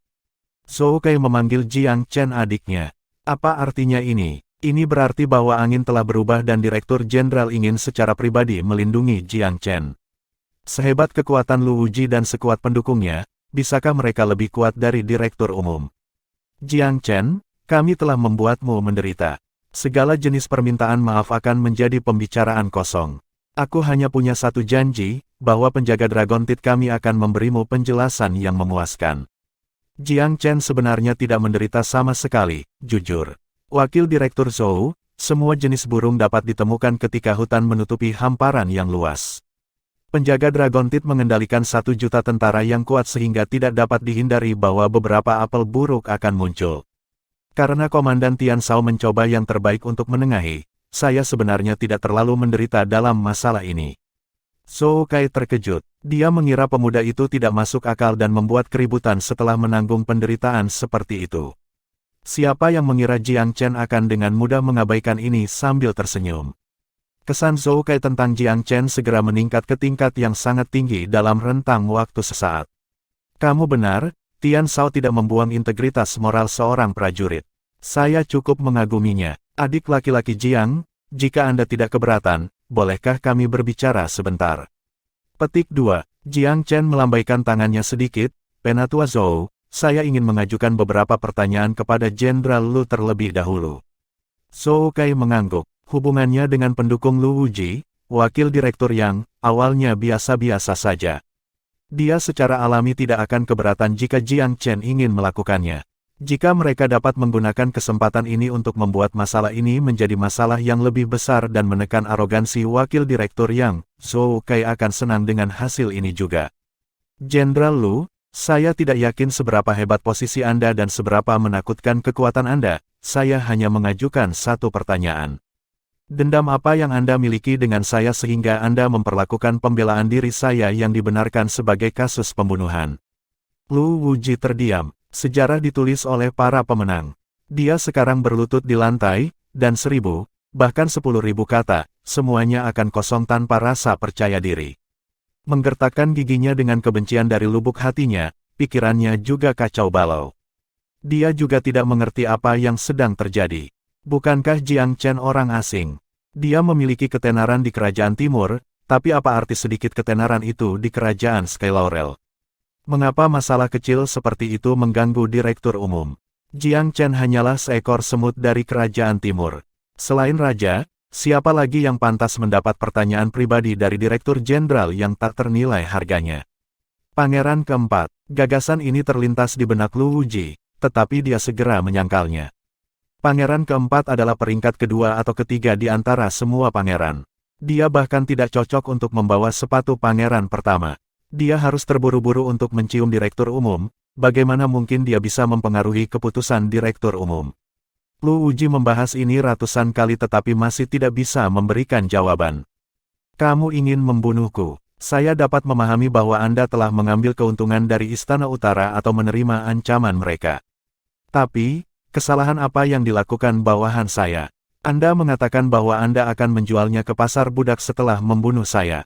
Zhou Kai memanggil Jiang Chen adiknya. Apa artinya ini? Ini berarti bahwa angin telah berubah dan Direktur Jenderal ingin secara pribadi melindungi Jiang Chen. Sehebat kekuatan Lu Wuji dan sekuat pendukungnya, bisakah mereka lebih kuat dari Direktur Umum? Jiang Chen, kami telah membuatmu menderita. Segala jenis permintaan maaf akan menjadi pembicaraan kosong. Aku hanya punya satu janji, bahwa penjaga Dragon Tooth kami akan memberimu penjelasan yang memuaskan. Jiang Chen sebenarnya tidak menderita sama sekali, jujur. Wakil Direktur Zhou, semua jenis burung dapat ditemukan ketika hutan menutupi hamparan yang luas. Penjaga Dragon Tooth mengendalikan 1 juta tentara yang kuat sehingga tidak dapat dihindari bahwa beberapa apel buruk akan muncul. Karena Komandan Tian Shao mencoba yang terbaik untuk menengahi, saya sebenarnya tidak terlalu menderita dalam masalah ini. Zhou Kai terkejut. Dia mengira pemuda itu tidak masuk akal dan membuat keributan setelah menanggung penderitaan seperti itu. Siapa yang mengira Jiang Chen akan dengan mudah mengabaikan ini sambil tersenyum. Kesan Zhou Kai tentang Jiang Chen segera meningkat ke tingkat yang sangat tinggi dalam rentang waktu sesaat. Kamu benar. Tian Shao tidak membuang integritas moral seorang prajurit. Saya cukup mengaguminya. Adik laki-laki Jiang, jika Anda tidak keberatan, bolehkah kami berbicara sebentar? Petik 2. Jiang Chen melambaikan tangannya sedikit. Penatua Zhou, saya ingin mengajukan beberapa pertanyaan kepada Jenderal Lu terlebih dahulu. Zhou Kai mengangguk. Hubungannya dengan pendukung Lu Wuji, wakil direktur yang awalnya biasa-biasa saja. Dia secara alami tidak akan keberatan jika Jiang Chen ingin melakukannya. Jika mereka dapat menggunakan kesempatan ini untuk membuat masalah ini menjadi masalah yang lebih besar dan menekan arogansi wakil direktur yang, Zhou Kai akan senang dengan hasil ini juga. Jenderal Lu, saya tidak yakin seberapa hebat posisi Anda dan seberapa menakutkan kekuatan Anda, saya hanya mengajukan satu pertanyaan. Dendam apa yang Anda miliki dengan saya sehingga Anda memperlakukan pembelaan diri saya yang dibenarkan sebagai kasus pembunuhan? Lu Wuji terdiam. Sejarah ditulis oleh para pemenang. Dia sekarang berlutut di lantai, dan 1000, bahkan 10.000 kata, semuanya akan kosong tanpa rasa percaya diri. Menggertakkan giginya dengan kebencian dari lubuk hatinya, pikirannya juga kacau balau. Dia juga tidak mengerti apa yang sedang terjadi. Bukankah Jiang Chen orang asing? Dia memiliki ketenaran di kerajaan timur, tapi apa arti sedikit ketenaran itu di kerajaan Sky Laurel? Mengapa masalah kecil seperti itu mengganggu direktur umum? Jiang Chen hanyalah seekor semut dari kerajaan timur. Selain raja, siapa lagi yang pantas mendapat pertanyaan pribadi dari direktur jenderal yang tak ternilai harganya? Pangeran keempat, gagasan ini terlintas di benak Lu Wuji, tetapi dia segera menyangkalnya. Pangeran keempat adalah peringkat kedua atau ketiga di antara semua pangeran. Dia bahkan tidak cocok untuk membawa sepatu pangeran pertama. Dia harus terburu-buru untuk mencium direktur umum, bagaimana mungkin dia bisa mempengaruhi keputusan direktur umum? Lu Wuji membahas ini ratusan kali tetapi masih tidak bisa memberikan jawaban. Kamu ingin membunuhku. Saya dapat memahami bahwa Anda telah mengambil keuntungan dari Istana Utara atau menerima ancaman mereka. Tapi, kesalahan apa yang dilakukan bawahan saya? Anda mengatakan bahwa Anda akan menjualnya ke pasar budak setelah membunuh saya.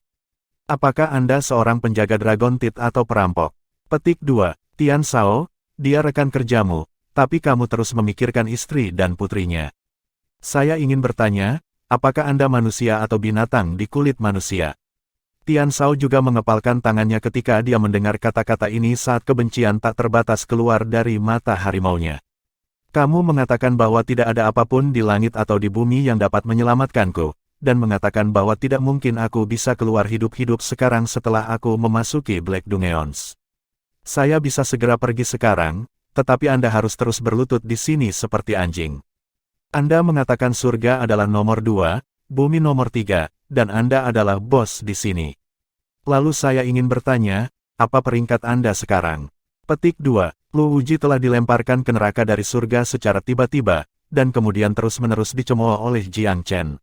Apakah Anda seorang penjaga Dragon Teeth atau perampok? Petik 2. Tian Shao, dia rekan kerjamu, tapi kamu terus memikirkan istri dan putrinya. Saya ingin bertanya, apakah Anda manusia atau binatang di kulit manusia? Tian Shao juga mengepalkan tangannya ketika dia mendengar kata-kata ini saat kebencian tak terbatas keluar dari mata harimaunya. Kamu mengatakan bahwa tidak ada apapun di langit atau di bumi yang dapat menyelamatkanku, dan mengatakan bahwa tidak mungkin aku bisa keluar hidup-hidup sekarang setelah aku memasuki Black Dungeons. Saya bisa segera pergi sekarang, tetapi Anda harus terus berlutut di sini seperti anjing. Anda mengatakan surga adalah nomor 2, bumi nomor 3, dan Anda adalah bos di sini. Lalu saya ingin bertanya, apa peringkat Anda sekarang? Petik 2. Lu Wuji telah dilemparkan ke neraka dari surga secara tiba-tiba, dan kemudian terus-menerus dicemooh oleh Jiang Chen.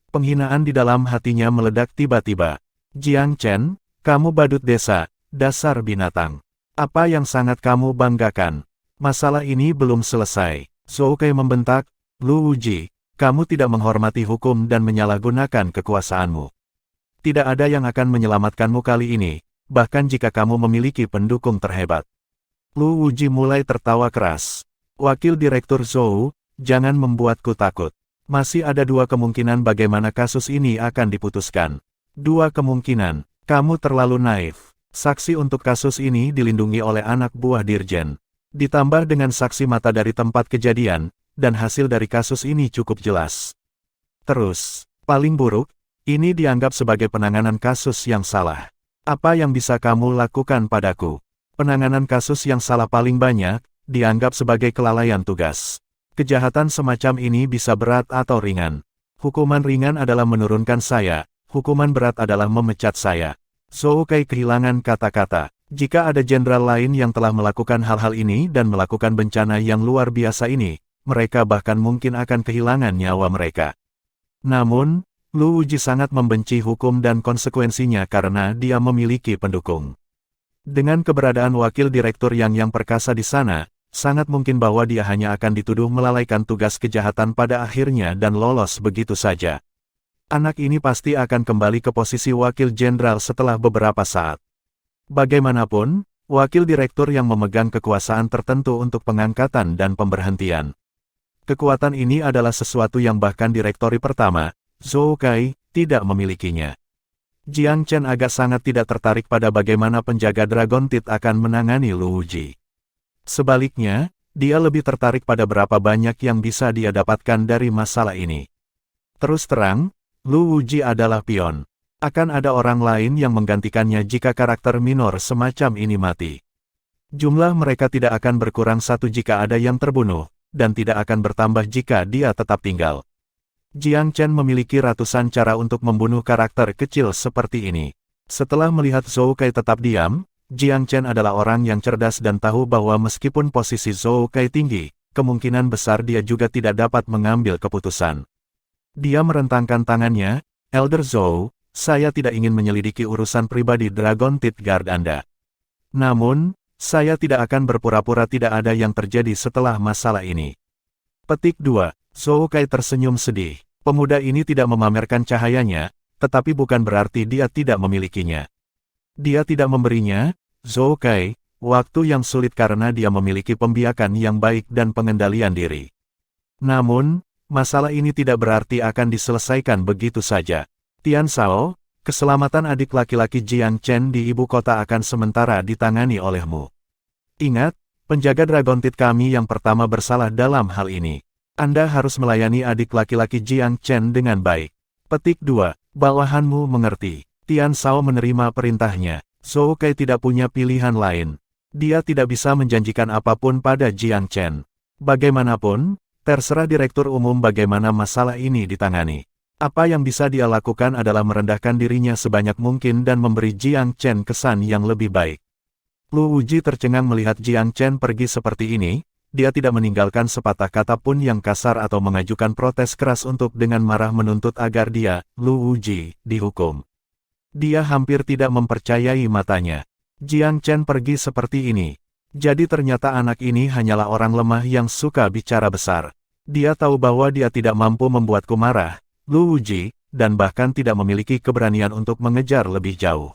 Penghinaan di dalam hatinya meledak tiba-tiba. Jiang Chen, kamu badut desa, dasar binatang. Apa yang sangat kamu banggakan? Masalah ini belum selesai. Zhou Kai membentak, Lu Wuji, kamu tidak menghormati hukum dan menyalahgunakan kekuasaanmu. Tidak ada yang akan menyelamatkanmu kali ini, bahkan jika kamu memiliki pendukung terhebat. Lu Wuji mulai tertawa keras. Wakil Direktur Zhou, jangan membuatku takut. Masih ada 2 kemungkinan bagaimana kasus ini akan diputuskan. 2 kemungkinan, kamu terlalu naif. Saksi untuk kasus ini dilindungi oleh anak buah Dirjen. Ditambah dengan saksi mata dari tempat kejadian, dan hasil dari kasus ini cukup jelas. Terus, paling buruk, ini dianggap sebagai penanganan kasus yang salah. Apa yang bisa kamu lakukan padaku? Penanganan kasus yang salah paling banyak, dianggap sebagai kelalaian tugas. Kejahatan semacam ini bisa berat atau ringan. Hukuman ringan adalah menurunkan saya, hukuman berat adalah memecat saya. Zhou Kai kehilangan kata-kata. Jika ada jenderal lain yang telah melakukan hal-hal ini dan melakukan bencana yang luar biasa ini, mereka bahkan mungkin akan kehilangan nyawa mereka. Namun, Lu Wuji sangat membenci hukum dan konsekuensinya karena dia memiliki pendukung. Dengan keberadaan wakil direktur yang perkasa di sana, sangat mungkin bahwa dia hanya akan dituduh melalaikan tugas kejahatan pada akhirnya dan lolos begitu saja. Anak ini pasti akan kembali ke posisi wakil jenderal setelah beberapa saat. Bagaimanapun, wakil direktur yang memegang kekuasaan tertentu untuk pengangkatan dan pemberhentian. Kekuatan ini adalah sesuatu yang bahkan direktori pertama, Zhou Kai, tidak memilikinya. Jiang Chen agak sangat tidak tertarik pada bagaimana penjaga Dragon Teeth akan menangani Lu Wuji. Sebaliknya, dia lebih tertarik pada berapa banyak yang bisa dia dapatkan dari masalah ini. Terus terang, Lu Wuji adalah pion. Akan ada orang lain yang menggantikannya jika karakter minor semacam ini mati. Jumlah mereka tidak akan berkurang 1 jika ada yang terbunuh, dan tidak akan bertambah jika dia tetap tinggal. Jiang Chen memiliki ratusan cara untuk membunuh karakter kecil seperti ini. Setelah melihat Zhou Kai tetap diam, Jiang Chen adalah orang yang cerdas dan tahu bahwa meskipun posisi Zhou Kai tinggi, kemungkinan besar dia juga tidak dapat mengambil keputusan. Dia merentangkan tangannya, Elder Zhou, saya tidak ingin menyelidiki urusan pribadi Dragon Teeth Guard Anda. Namun, saya tidak akan berpura-pura tidak ada yang terjadi setelah masalah ini. Petik 2. Zhou Kai tersenyum sedih. Pemuda ini tidak memamerkan cahayanya, tetapi bukan berarti dia tidak memilikinya. Dia tidak memberinya, Zhou Kai, waktu yang sulit karena dia memiliki pembiakan yang baik dan pengendalian diri. Namun, masalah ini tidak berarti akan diselesaikan begitu saja. Tian Shao, keselamatan adik laki-laki Jiang Chen di ibu kota akan sementara ditangani olehmu. Ingat, penjaga Dragon Teeth kami yang pertama bersalah dalam hal ini. Anda harus melayani adik laki-laki Jiang Chen dengan baik. Petik 2. Bawahanmu mengerti. Tian Shao menerima perintahnya. Zhou Kai tidak punya pilihan lain. Dia tidak bisa menjanjikan apapun pada Jiang Chen. Bagaimanapun, terserah Direktur Umum bagaimana masalah ini ditangani. Apa yang bisa dia lakukan adalah merendahkan dirinya sebanyak mungkin dan memberi Jiang Chen kesan yang lebih baik. Lu Wuji tercengang melihat Jiang Chen pergi seperti ini, dia tidak meninggalkan sepatah kata pun yang kasar atau mengajukan protes keras untuk dengan marah menuntut agar dia, Lu Wuji, dihukum. Dia hampir tidak mempercayai matanya. Jiang Chen pergi seperti ini. Jadi ternyata anak ini hanyalah orang lemah yang suka bicara besar. Dia tahu bahwa dia tidak mampu membuatku marah, Lu Wuji, dan bahkan tidak memiliki keberanian untuk mengejar lebih jauh.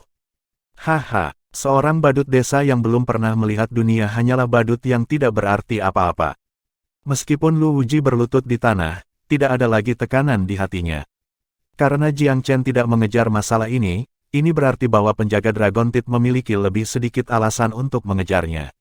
Haha. Seorang badut desa yang belum pernah melihat dunia hanyalah badut yang tidak berarti apa-apa. Meskipun Lu Wuji berlutut di tanah, tidak ada lagi tekanan di hatinya. Karena Jiang Chen tidak mengejar masalah ini berarti bahwa penjaga Dragon Teeth memiliki lebih sedikit alasan untuk mengejarnya.